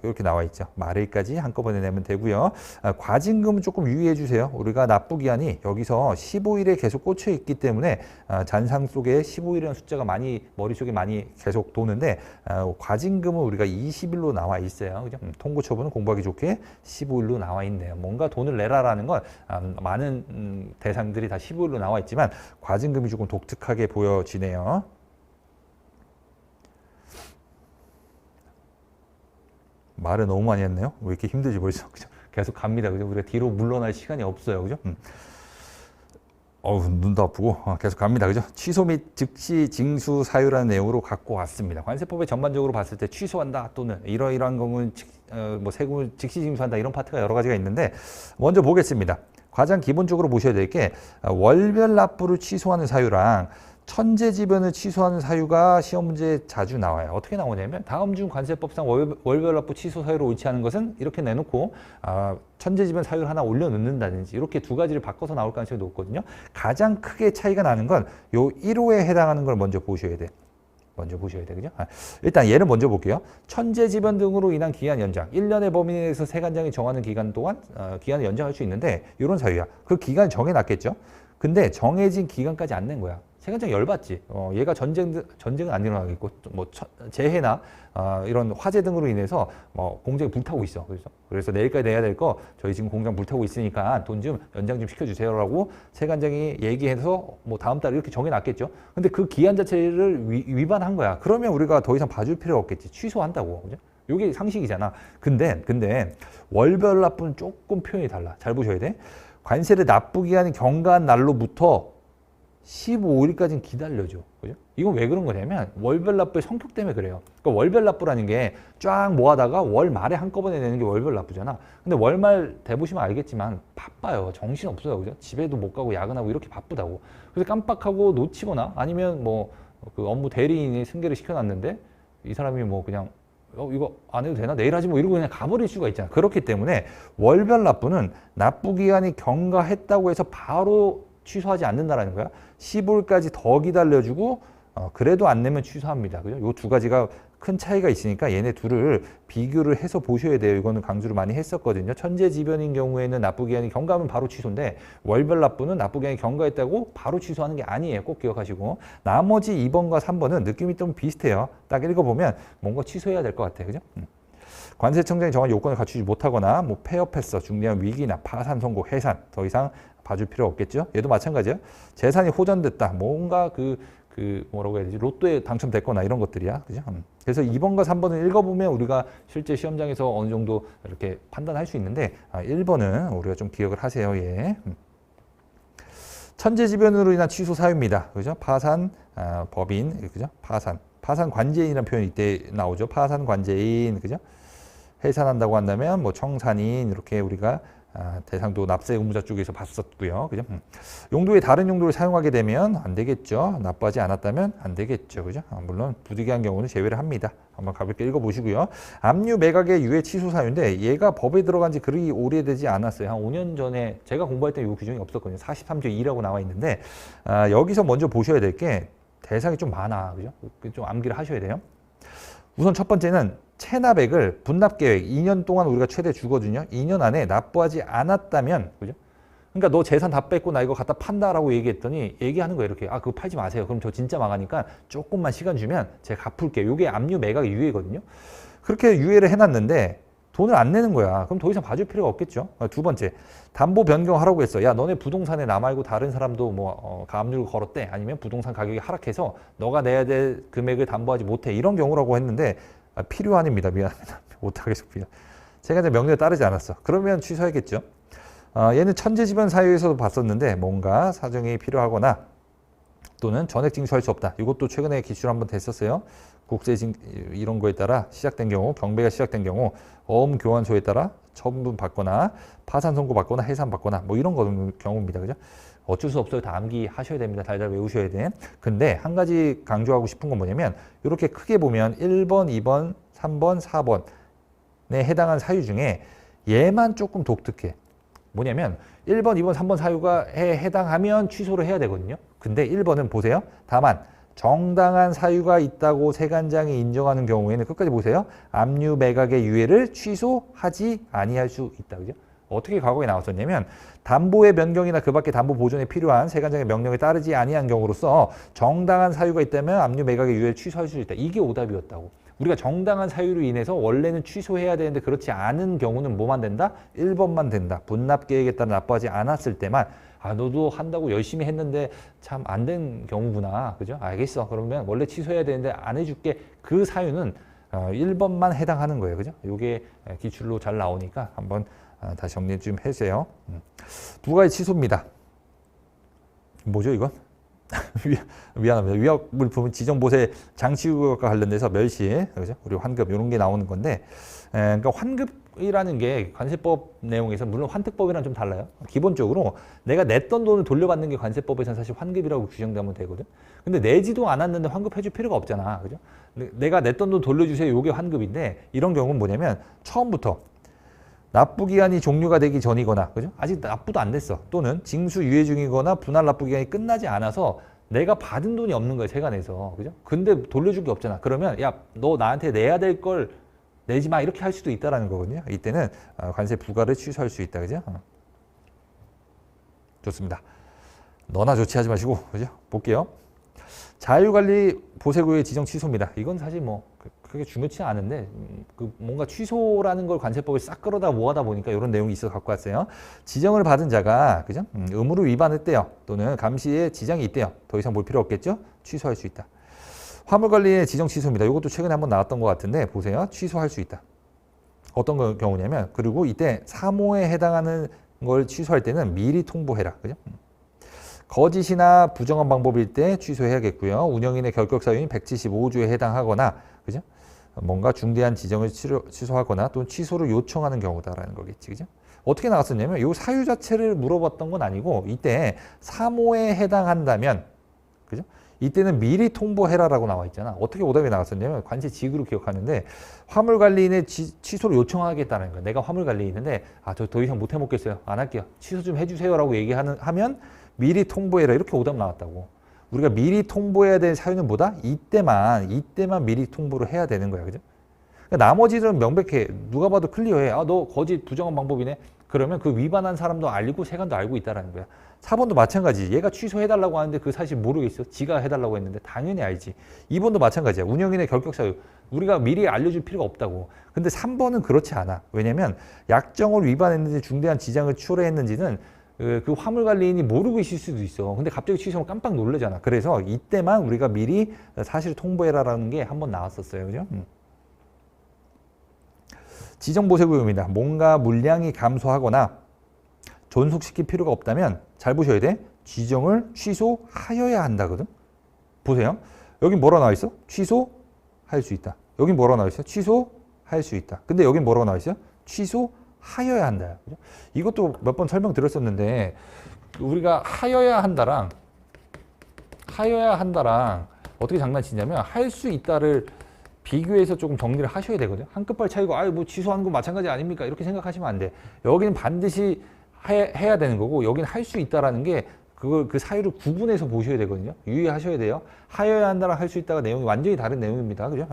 이렇게 나와 있죠. 말일까지 한꺼번에 내면 되고요. 과징금은 조금 유의해 주세요. 우리가 납부기한이 여기서 15일에 계속 꽂혀 있기 때문에 잔상 속에 15일이라는 숫자가 머릿속에 많이 계속 도는데 과징금은 우리가 20일로 나와 있어요. 그죠? 통고처분은 공부하기 좋게 15일로 나와 있네요. 뭔가 돈을 내라라는 건 많은 대상들이 다 15일로 나와 있지만 과징금이 조금 독특하게 보여지네요. 말을 너무 많이 했네요. 왜 이렇게 힘들지 벌써. 그죠? 계속 갑니다. 그죠? 우리가 뒤로 물러날 시간이 없어요. 그죠? 눈도 아프고 계속 갑니다. 그죠? 취소 및 즉시 징수 사유라는 내용으로 갖고 왔습니다. 관세법에 전반적으로 봤을 때 취소한다 또는 이러이러한 경우는 뭐 세금을 즉시 징수한다 이런 파트가 여러 가지가 있는데 먼저 보겠습니다. 가장 기본적으로 보셔야 될 게 월별 납부를 취소하는 사유랑 천재지변을 취소하는 사유가 시험 문제에 자주 나와요. 어떻게 나오냐면 다음 중 관세법상 월별 납부 취소 사유로 옳지 않은 것은 이렇게 내놓고 천재지변 사유를 하나 올려놓는다든지 이렇게 두 가지를 바꿔서 나올 가능성이 높거든요. 가장 크게 차이가 나는 건 요 1호에 해당하는 걸 먼저 보셔야 돼. 그죠? 일단 얘를 먼저 볼게요. 천재지변 등으로 인한 기한 연장. 1년의 범위 내에서 세관장이 정하는 기간 동안 기한을 연장할 수 있는데 이런 사유야. 그 기간을 정해놨겠죠. 근데 정해진 기간까지 안 낸 거야. 세관장이 열받지. 얘가 전쟁은 안 일어나겠고 뭐 재해나 이런 화재 등으로 인해서 뭐 공장이 불타고 있어. 그래서 내일까지 내야 될 거 저희 지금 공장 불타고 있으니까 돈 좀 연장 좀 시켜주세요라고 세관장이 얘기해서 뭐 다음 달 이렇게 정해놨겠죠. 근데 그 기한 자체를 위반한 거야. 그러면 우리가 더 이상 봐줄 필요가 없겠지. 취소한다고. 그죠? 이게 상식이잖아. 근데 월별 납부는 조금 표현이 달라. 잘 보셔야 돼. 관세를 납부기 한이 경과한 날로부터 15일까지는 기다려줘. 그죠? 이건 왜 그런 거냐면 월별 납부의 성격 때문에 그래요. 그러니까 월별 납부라는 게 쫙 모아다가 월 말에 한꺼번에 내는 게 월별 납부잖아. 근데 월말 대보시면 알겠지만 바빠요. 정신 없어요. 그죠? 집에도 못 가고 야근하고 이렇게 바쁘다고. 그래서 깜빡하고 놓치거나 아니면 뭐 그 업무 대리인이 승계를 시켜놨는데 이 사람이 뭐 그냥 이거 안 해도 되나? 내일 하지 뭐 이러고 그냥 가버릴 수가 있잖아. 그렇기 때문에 월별 납부는 납부 기한이 경과했다고 해서 바로 취소하지 않는다라는 거야. 15일까지 더 기다려주고 그래도 안 내면 취소합니다. 그죠? 요 두 가지가 큰 차이가 있으니까 얘네 둘을 비교를 해서 보셔야 돼요. 이거는 강조를 많이 했었거든요. 천재지변인 경우에는 납부 기한이 경과하면 바로 취소인데 월별 납부는 납부 기한이 경과했다고 바로 취소하는 게 아니에요. 꼭 기억하시고 나머지 2번과 3번은 느낌이 좀 비슷해요. 딱 읽어보면 뭔가 취소해야 될 것 같아요. 그죠? 관세청장이 정한 요건을 갖추지 못하거나 뭐 폐업했어, 중대한 위기나 파산 선고, 해산 더 이상 봐줄 필요 없겠죠. 얘도 마찬가지야. 재산이 호전됐다. 뭔가 뭐라고 해야 되지? 로또에 당첨됐거나 이런 것들이야. 그죠? 그래서 2번과 3번을 읽어보면 우리가 실제 시험장에서 어느 정도 이렇게 판단할 수 있는데 1번은 우리가 좀 기억을 하세요. 예. 천재지변으로 인한 취소 사유입니다. 그죠? 파산, 법인, 그죠? 파산 관제인이라는 표현이 이때 나오죠. 파산 관제인, 그죠? 해산한다고 한다면 뭐 청산인 이렇게 우리가 대상도 납세 의무자 쪽에서 봤었고요. 그죠? 용도의 다른 용도를 사용하게 되면 안 되겠죠. 납부하지 않았다면 안 되겠죠. 그죠? 물론 부득이한 경우는 제외를 합니다. 한번 가볍게 읽어보시고요. 압류 매각의 유예 취소 사유인데 얘가 법에 들어간 지 그리 오래되지 않았어요. 한 5년 전에 제가 공부할 때 이 규정이 없었거든요. 43조 2라고 나와 있는데 여기서 먼저 보셔야 될 게 대상이 좀 많아. 그죠? 좀 암기를 하셔야 돼요. 우선 첫 번째는 체납액을 분납계획 2년 동안 우리가 최대 주거든요. 2년 안에 납부하지 않았다면, 그죠? 그러니까 너 재산 다 뺏고 나 이거 갖다 판다라고 얘기했더니 얘기하는 거예요. 이렇게 그거 팔지 마세요. 그럼 저 진짜 망하니까 조금만 시간 주면 제가 갚을게요. 이게 압류 매각의 유예거든요. 그렇게 유예를 해놨는데 돈을 안 내는 거야. 그럼 더 이상 봐줄 필요가 없겠죠. 두 번째, 담보 변경하라고 했어. 야, 너네 부동산에 나 말고 다른 사람도 뭐 압류를 걸었대. 아니면 부동산 가격이 하락해서 너가 내야 될 금액을 담보하지 못해. 이런 경우라고 했는데 필요한입니다. 미안합니다. 못하겠습니다. 제가 이제 명령에 따르지 않았어. 그러면 취소해야겠죠. 얘는 천재지변 사유에서도 봤었는데 뭔가 사정이 필요하거나 또는 전액 징수할 수 없다. 이것도 최근에 기출 한번 됐었어요. 국세 이런 거에 따라 시작된 경우, 경배가 시작된 경우 어음 교환소에 따라 처분 받거나 파산 선고 받거나 해산 받거나 뭐 이런 경우입니다. 그죠? 어쩔 수 없어요. 다 암기하셔야 됩니다. 달달 외우셔야 돼. 근데 한 가지 강조하고 싶은 건 뭐냐면 이렇게 크게 보면 1번, 2번, 3번, 4번에 해당한 사유 중에 얘만 조금 독특해. 뭐냐면 1번, 2번, 3번 사유가 해당하면 취소를 해야 되거든요. 근데 1번은 보세요. 다만 정당한 사유가 있다고 세관장이 인정하는 경우에는 끝까지 보세요. 압류 매각의 유예를 취소하지 아니할 수 있다. 그죠? 어떻게 과거에 나왔었냐면 담보의 변경이나 그 밖에 담보 보존에 필요한 세관장의 명령에 따르지 아니한 경우로서 정당한 사유가 있다면 압류 매각의 유예를 취소할 수 있다. 이게 오답이었다고. 우리가 정당한 사유로 인해서 원래는 취소해야 되는데 그렇지 않은 경우는 뭐만 된다? 1번만 된다. 분납계획에 따라 납부하지 않았을 때만 너도 한다고 열심히 했는데 참 안 된 경우구나. 그죠? 알겠어. 그러면 원래 취소해야 되는데 안 해줄게. 그 사유는 1번만 해당하는 거예요. 그죠? 이게 기출로 잘 나오니까 한번 다시 정리 좀 해주세요. 두 가지 취소입니다. 뭐죠 이건? 미안합니다. 위약물품 지정보세 장치구역과 관련돼서 멸시, 그죠? 우리 환급 이런 게 나오는 건데, 그러니까 환급이라는 게 관세법 내용에서 물론 환특법이랑 좀 달라요. 기본적으로 내가 냈던 돈을 돌려받는 게 관세법에서는 사실 환급이라고 규정되면 되거든. 근데 내지도 않았는데 환급해줄 필요가 없잖아, 그죠? 내가 냈던 돈 돌려주세요. 이게 환급인데 이런 경우는 뭐냐면 처음부터 납부 기한이 종료가 되기 전이거나, 그죠? 아직 납부도 안 됐어. 또는 징수 유예 중이거나 분할 납부 기한이 끝나지 않아서 내가 받은 돈이 없는 거야, 세관에서. 그죠? 근데 돌려줄 게 없잖아. 그러면 야, 너 나한테 내야 될 걸 내지 마. 이렇게 할 수도 있다라는 거거든요. 이때는 관세 부과를 취소할 수 있다. 그죠? 좋습니다. 너나 조치하지 마시고, 그죠? 볼게요. 자유관리 보세구역의 지정 취소입니다. 이건 사실 뭐 그렇게 중요치 않은데 그 뭔가 취소라는 걸 관세법에 싹 끌어다 모아다 보니까 이런 내용이 있어서 갖고 왔어요. 지정을 받은 자가 그죠? 의무를 위반했대요. 또는 감시에 지장이 있대요. 더 이상 볼 필요 없겠죠? 취소할 수 있다. 화물관리의 지정 취소입니다. 이것도 최근에 한번 나왔던 것 같은데 보세요. 취소할 수 있다. 어떤 경우냐면 그리고 이때 사모에 해당하는 걸 취소할 때는 미리 통보해라. 그죠? 거짓이나 부정한 방법일 때 취소해야겠고요. 운영인의 결격 사유인 175조에 해당하거나 그죠? 뭔가 중대한 지정을 취소하거나 또는 취소를 요청하는 경우다라는 거겠지. 그죠? 어떻게 나왔었냐면 이 사유 자체를 물어봤던 건 아니고 이때 사모에 해당한다면 그죠? 이때는 미리 통보해라라고 나와 있잖아. 어떻게 오답이 나왔었냐면 관세지역으로 기억하는데 화물관리인의 취소를 요청하겠다는 거야. 내가 화물관리인인데 저 더 이상 못 해먹겠어요. 안 할게요. 취소 좀 해주세요라고 하면 미리 통보해라 이렇게 오답 나왔다고. 우리가 미리 통보해야 될 사유는 뭐다? 이때만 미리 통보를 해야 되는 거야. 그죠? 그러니까 나머지들은 명백해. 누가 봐도 클리어해. 너 거짓 부정한 방법이네. 그러면 그 위반한 사람도 알고 세관도 알고 있다라는 거야. 4번도 마찬가지. 얘가 취소해달라고 하는데 그 사실 모르겠어. 지가 해달라고 했는데 당연히 알지. 2번도 마찬가지야. 운영인의 결격 사유. 우리가 미리 알려줄 필요가 없다고. 근데 3번은 그렇지 않아. 왜냐면 약정을 위반했는지 중대한 지장을 초래했는지는 그 화물관리인이 모르고 있을 수도 있어. 근데 갑자기 취소하면 깜빡 놀라잖아. 그래서 이때만 우리가 미리 사실 통보해라라는 게 한번 나왔었어요. 그죠? 지정보세구역입니다. 뭔가 물량이 감소하거나 존속시킬 필요가 없다면 잘 보셔야 돼. 지정을 취소하여야 한다거든. 보세요. 여기 뭐라 나와 있어? 취소할 수 있다. 여기 뭐라 나와 있어? 취소할 수 있다. 근데 여기 뭐라고 나와 있어? 취소하여야 한다. 그죠? 이것도 몇 번 설명드렸었는데 우리가 하여야 한다랑 어떻게 장난치냐면 할 수 있다를 비교해서 조금 정리를 하셔야 되거든요. 한 끗발 차이고 뭐 취소하는 건 마찬가지 아닙니까? 이렇게 생각하시면 안 돼. 여기는 반드시 해야 되는 거고 여기는 할 수 있다라는 게 그 사유를 구분해서 보셔야 되거든요. 유의하셔야 돼요. 하여야 한다랑 할 수 있다가 내용이 완전히 다른 내용입니다. 그죠?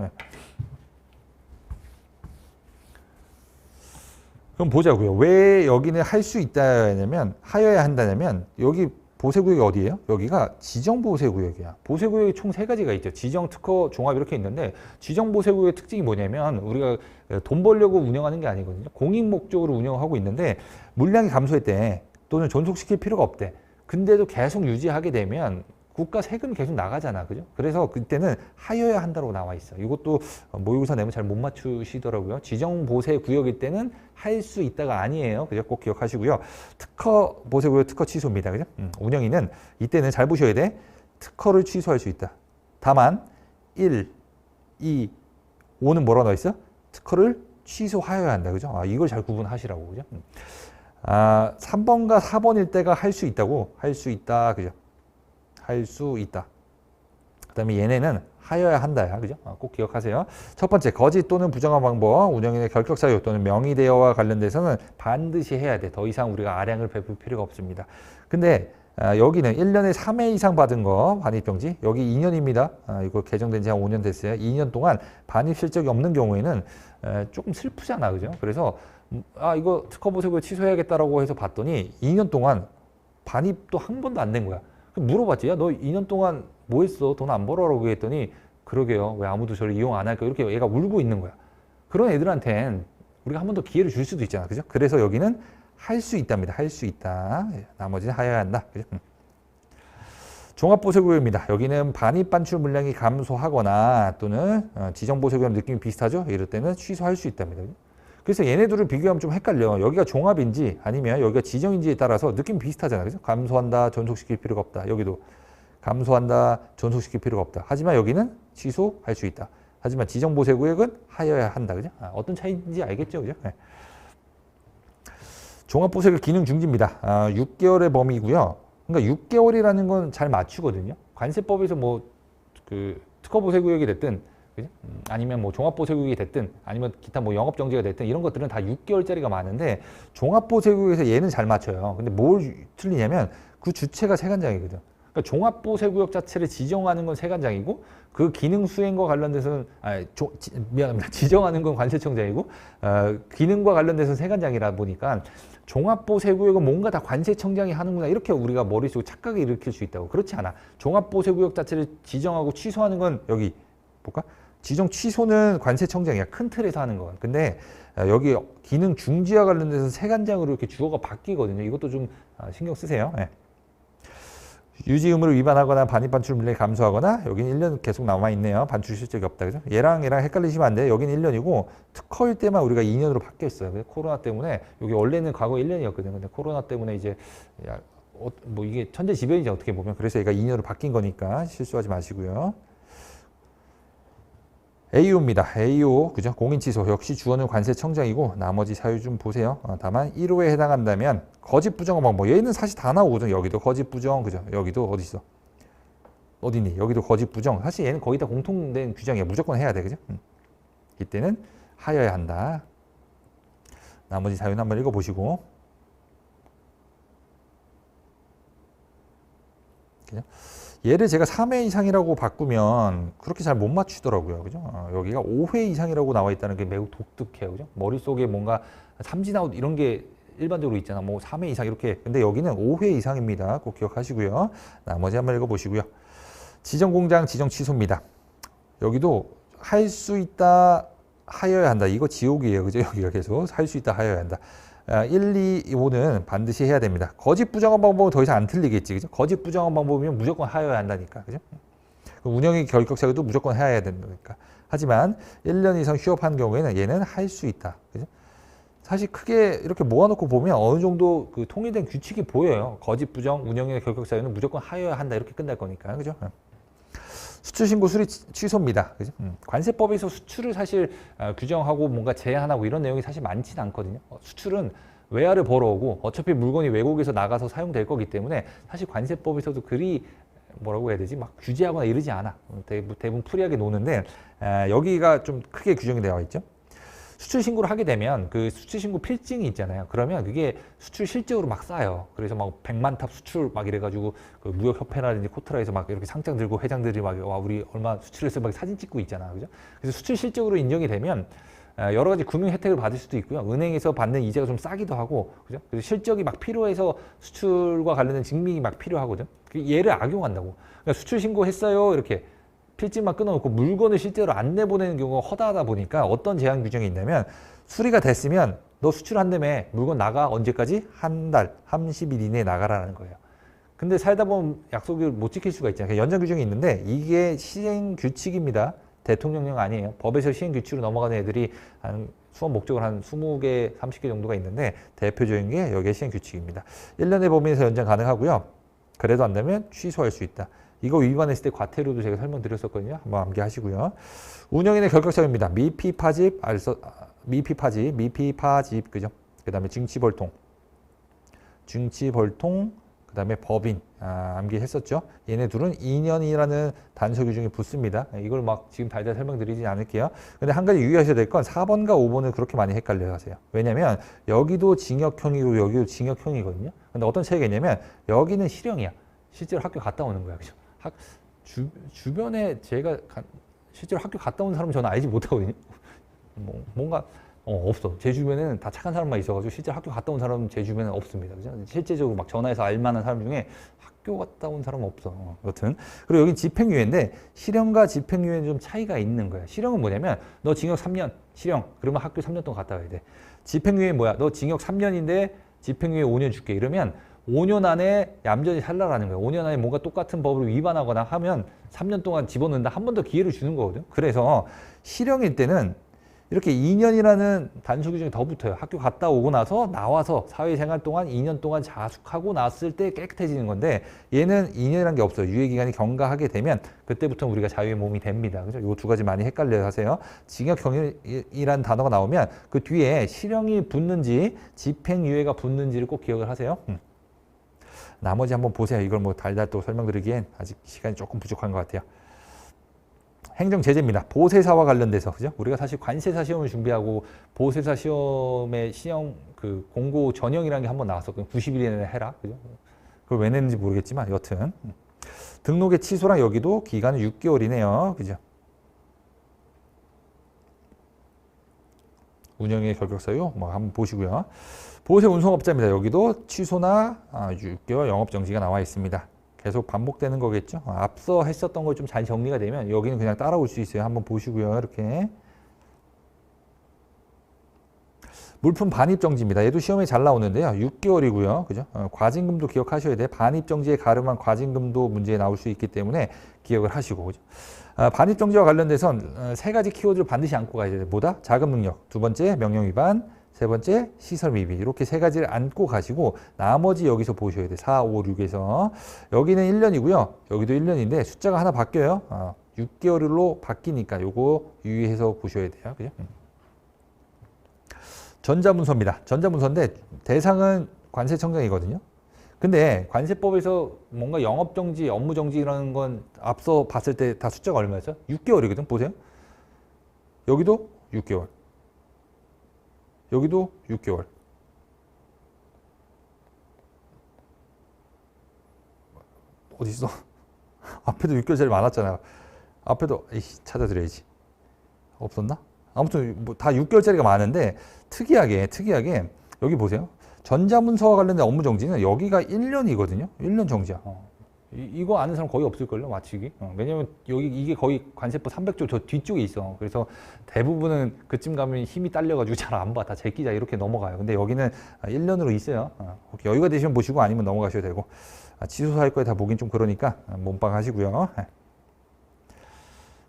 그럼 보자고요. 왜 여기는 할 수 있다냐면 하여야 한다냐면 여기 보세구역이 어디예요? 여기가 지정보세구역이야. 보세구역이 총 3가지가 있죠. 지정, 특허, 종합 이렇게 있는데 지정보세구역의 특징이 뭐냐면 우리가 돈 벌려고 운영하는 게 아니거든요. 공익 목적으로 운영하고 있는데 물량이 감소했대. 또는 존속시킬 필요가 없대. 근데도 계속 유지하게 되면 국가 세금이 계속 나가잖아. 그죠? 그래서 그때는 하여야 한다고 나와 있어. 이것도 모의고사 내면 잘 못 맞추시더라고요. 지정보세구역일 때는 할 수 있다가 아니에요. 그죠? 꼭 기억하시고요. 특허 보세구역 특허 취소입니다. 그죠? 운영인은 이때는 잘 보셔야 돼. 특허를 취소할 수 있다. 다만 1, 2, 5는 뭐라고 나와 있어? 특허를 취소하여야 한다. 그죠? 이걸 잘 구분하시라고. 그죠? 3번과 4번일 때가 할 수 있다고. 할 수 있다. 그죠? 할 수 있다. 그 다음에 얘네는 하여야 한다야. 그죠? 꼭 기억하세요. 첫 번째, 거짓 또는 부정한 방법, 운영인의 결격 사유 또는 명의대여와 관련돼서는 반드시 해야 돼. 더 이상 우리가 아량을 베풀 필요가 없습니다. 근데 여기는 1년에 3회 이상 받은 거 반입병지, 여기 2년입니다. 이거 개정된 지 한 5년 됐어요. 2년 동안 반입 실적이 없는 경우에는 조금 슬프잖아. 그죠? 그래서 이거 특허보세구역 취소해야겠다라고 해서 봤더니 2년 동안 반입도 한 번도 안 낸 거야. 물어봤지. 야, 너 2년 동안 뭐 했어? 돈 안 벌어라고 했더니 그러게요. 왜 아무도 저를 이용 안 할까? 이렇게 얘가 울고 있는 거야. 그런 애들한텐 우리가 한 번 더 기회를 줄 수도 있잖아. 그죠? 그래서 여기는 할 수 있답니다. 할 수 있다. 나머지는 하여야 한다. 그죠? 종합보세구역입니다. 여기는 반입 반출 물량이 감소하거나 또는 지정보세구역 느낌이 비슷하죠? 이럴 때는 취소할 수 있답니다. 그죠? 그래서 얘네들을 비교하면 좀 헷갈려. 여기가 종합인지 아니면 여기가 지정인지에 따라서 느낌 비슷하잖아요. 그죠? 감소한다, 존속시킬 필요가 없다. 여기도 감소한다, 존속시킬 필요가 없다. 하지만 여기는 취소할 수 있다. 하지만 지정보세구역은 하여야 한다. 그죠? 어떤 차이인지 알겠죠? 그죠? 네. 종합보세구역 기능 중지입니다. 6개월의 범위고요. 그러니까 6개월이라는 건 잘 맞추거든요. 관세법에서 특허보세구역이 됐든 그죠? 아니면 종합보세구역이 됐든 아니면 기타 영업정지가 됐든 이런 것들은 다 6개월짜리가 많은데 종합보세구역에서 얘는 잘 맞춰요. 근데 뭘 틀리냐면 그 주체가 세관장이거든. 그러니까 종합보세구역 자체를 지정하는 건 세관장이고 그 기능 수행과 관련돼서는 미안합니다. 지정하는 건 관세청장이고 기능과 관련돼서는 세관장이라 보니까 종합보세구역은 뭔가 다 관세청장이 하는구나 이렇게 우리가 머릿속에 착각을 일으킬 수 있다고. 그렇지 않아. 종합보세구역 자체를 지정하고 취소하는 건 여기 볼까? 지정 취소는 관세청장이야. 큰 틀에서 하는 건. 근데 여기 기능 중지와 관련돼서 세관장으로 이렇게 주어가 바뀌거든요. 이것도 좀 신경 쓰세요. 네. 유지 의무를 위반하거나 반입 반출 물량이 감소하거나 여기는 1년 계속 남아있네요. 반출 실적이 없다. 그죠? 얘랑 헷갈리시면 안 돼요. 여기는 1년이고 특허일 때만 우리가 2년으로 바뀌었어요. 코로나 때문에 여기 원래는 과거 1년이었거든요. 근데 코로나 때문에 이제 뭐 이게 천재지변이지 어떻게 보면. 그래서 얘가 2년으로 바뀐 거니까 실수하지 마시고요. AO입니다. AO, 그죠? 공인 취소. 역시 주어는 관세청장이고 나머지 사유 좀 보세요. 다만 1호에 해당한다면 거짓 부정 방법. 얘는 사실 다 나오거든요. 여기도 거짓 부정, 그죠? 여기도 어디 있어? 어디니? 여기도 거짓 부정. 사실 얘는 거의 다 공통된 규정이에요. 무조건 해야 돼, 그죠? 이때는 하여야 한다. 나머지 사유는 한번 읽어보시고. 그죠? 얘를 제가 3회 이상이라고 바꾸면 그렇게 잘 못 맞추더라고요. 그죠? 여기가 5회 이상이라고 나와 있다는 게 매우 독특해요. 그죠? 머릿속에 뭔가 삼진아웃 이런 게 일반적으로 있잖아. 뭐 3회 이상 이렇게. 근데 여기는 5회 이상입니다. 꼭 기억하시고요. 나머지 한번 읽어보시고요. 지정 공장 지정 취소입니다. 여기도 할 수 있다 하여야 한다. 이거 지옥이에요. 그죠? 여기가 계속 할 수 있다 하여야 한다. 1, 2, 5는 반드시 해야 됩니다. 거짓 부정한 방법은 더 이상 안 틀리겠지. 그죠? 거짓 부정한 방법이면 무조건 하여야 한다니까. 그죠? 운영의 결격 사유도 무조건 해야 된다니까. 하지만 1년 이상 휴업한 경우에는 얘는 할 수 있다. 그죠? 사실 크게 이렇게 모아놓고 보면 어느 정도 그 통일된 규칙이 보여요. 거짓 부정, 운영의 결격 사유는 무조건 하여야 한다. 이렇게 끝날 거니까. 그죠? 수출 신고 수리 취소입니다. 그죠? 관세법에서 수출을 사실 규정하고 뭔가 제한하고 이런 내용이 사실 많지는 않거든요. 수출은 외화를 벌어오고 어차피 물건이 외국에서 나가서 사용될 거기 때문에 사실 관세법에서도 그리 뭐라고 해야 되지? 막 규제하거나 이러지 않아. 대부분 프리하게 노는데 여기가 좀 크게 규정이 되어 있죠. 수출 신고를 하게 되면 그 수출 신고 필증이 있잖아요. 그러면 그게 수출 실적으로 막 쌓여. 그래서 막 100만 탑 수출 막 이래가지고 그 무역협회라든지 코트라에서 막 이렇게 상장 들고 회장들이 막 와 우리 얼마 수출했어 막 사진 찍고 있잖아. 그죠? 그래서 수출 실적으로 인정이 되면 여러 가지 금융 혜택을 받을 수도 있고요. 은행에서 받는 이자가 좀 싸기도 하고, 그죠? 그래서 실적이 막 필요해서 수출과 관련된 증빙이 막 필요하거든. 얘를 악용한다고. 그러니까 수출 신고했어요. 이렇게. 필증만 끊어놓고 물건을 실제로 안 내보내는 경우가 허다하다 보니까 어떤 제한 규정이 있냐면 수리가 됐으면 너 수출한다며 물건 나가 언제까지? 한 달, 30일 이내에 나가라는 거예요. 근데 살다 보면 약속을 못 지킬 수가 있잖아요. 연장 규정이 있는데 이게 시행 규칙입니다. 대통령령 아니에요. 법에서 시행 규칙으로 넘어가는 애들이 한 수업 목적으로 한 20개, 30개 정도가 있는데 대표적인 게 여기에 시행 규칙입니다. 1년의 범위에서 연장 가능하고요. 그래도 안 되면 취소할 수 있다. 이거 위반했을 때 과태료도 제가 설명드렸었거든요. 한번 암기하시고요. 운영인의 결격사유입니다. 미피파집, 미피파집, 그죠? 그 다음에 증치벌통, 그 다음에 법인, 암기했었죠. 얘네 둘은 2년이라는 단서 규정이 붙습니다. 이걸 막 지금 달달 설명드리지 않을게요. 근데 한 가지 유의하셔야 될 건 4번과 5번을 그렇게 많이 헷갈려 하세요. 왜냐면 여기도 징역형이고 여기도 징역형이거든요. 근데 어떤 차이가 있냐면 여기는 실형이야. 실제로 학교 갔다 오는 거야. 그죠? 주변에 제가 실제로 학교 갔다 온 사람은 저는 알지 못하거든요. 뭔가 없어. 제 주변에는 다 착한 사람만 있어가지고 실제 학교 갔다 온 사람은 제 주변에 없습니다. 그죠? 실제적으로 막 전화해서 알만한 사람 중에 학교 갔다 온 사람은 없어. 여튼 그리고 여긴 집행유예인데 실형과 집행유예는 좀 차이가 있는 거야. 실형은 뭐냐면 너 징역 3년 실형 그러면 학교 3년 동안 갔다 와야 돼. 집행유예는 뭐야? 너 징역 3년인데 집행유예 5년 줄게. 이러면 5년 안에 얌전히 살라라는 거예요. 5년 안에 뭔가 똑같은 법을 위반하거나 하면 3년 동안 집어넣는다. 한 번 더 기회를 주는 거거든요. 그래서 실형일 때는 이렇게 2년이라는 단수 규정이 더 붙어요. 학교 갔다 오고 나서 나와서 사회생활 동안 2년 동안 자숙하고 나왔을 때 깨끗해지는 건데 얘는 2년이라는 게 없어요. 유예기간이 경과하게 되면 그때부터 우리가 자유의 몸이 됩니다. 그죠? 요 두 가지 많이 헷갈려 하세요. 징역형이라는 단어가 나오면 그 뒤에 실형이 붙는지 집행유예가 붙는지를 꼭 기억을 하세요. 나머지 한번 보세요. 이걸 뭐 달달 또 설명드리기엔 아직 시간이 조금 부족한 것 같아요. 행정제재입니다. 보세사와 관련돼서, 그죠? 우리가 사실 관세사 시험을 준비하고 보세사 시험의 시험 그 공고 전형이라는 게 한번 나왔었거든요. 90일 이내에 해라, 그죠? 그걸 왜 냈는지 모르겠지만 여튼 등록의 취소랑 여기도 기간은 6개월이네요. 그죠? 운영의 결격 사유 뭐 한번 보시고요. 보세 운송업자입니다. 여기도 취소나 6개월 영업 정지가 나와 있습니다. 계속 반복되는 거겠죠. 앞서 했었던 거 좀 잘 정리가 되면 여기는 그냥 따라올 수 있어요. 한번 보시고요. 이렇게. 물품 반입 정지입니다. 얘도 시험에 잘 나오는데요. 6개월이고요. 그죠? 과징금도 기억하셔야 돼요. 반입 정지에 가름한 과징금도 문제에 나올 수 있기 때문에 기억을 하시고. 그죠? 반입 정지와 관련돼선 세 가지 키워드를 반드시 안고 가야 돼요. 뭐다? 자금 능력. 두 번째, 명령 위반. 세 번째, 시설 미비. 이렇게 세 가지를 안고 가시고 나머지 여기서 보셔야 돼요. 4, 5, 6에서. 여기는 1년이고요. 여기도 1년인데 숫자가 하나 바뀌어요. 6개월로 바뀌니까 요거 유의해서 보셔야 돼요. 그죠? 전자문서입니다. 전자문서인데 대상은 관세청장이거든요. 근데 관세법에서 뭔가 영업정지, 업무정지 이런 건 앞서 봤을 때 다 숫자가 얼마였죠? 6개월이거든. 보세요. 여기도 6개월. 여기도 6개월. 어디 있어? 앞에도 6개월짜리 많았잖아요. 앞에도 찾아드려야지. 없었나? 아무튼 뭐 다 6개월짜리가 많은데 특이하게 여기 보세요. 전자문서와 관련된 업무 정지는 여기가 1년이거든요. 1년 정지야. 이거 아는 사람 거의 없을걸요, 맞히기. 왜냐면 여기 이게 거의 관세법 300조 저 뒤쪽에 있어. 그래서 대부분은 그쯤 가면 힘이 딸려가지고 잘 안 봐. 다 제끼자 이렇게 넘어가요. 근데 여기는 1년으로 있어요. 여유가 되시면 보시고 아니면 넘어가셔도 되고. 취소할 거에 다 보긴 좀 그러니까 몸빵 하시고요.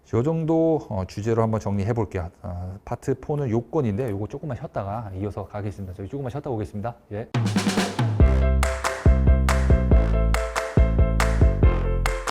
이 정도 주제로 한번 정리해 볼게요. 파트 4는 요건인데 요거 조금만 쉬었다가 이어서 가겠습니다. 저희 조금만 쉬었다 오겠습니다. 예.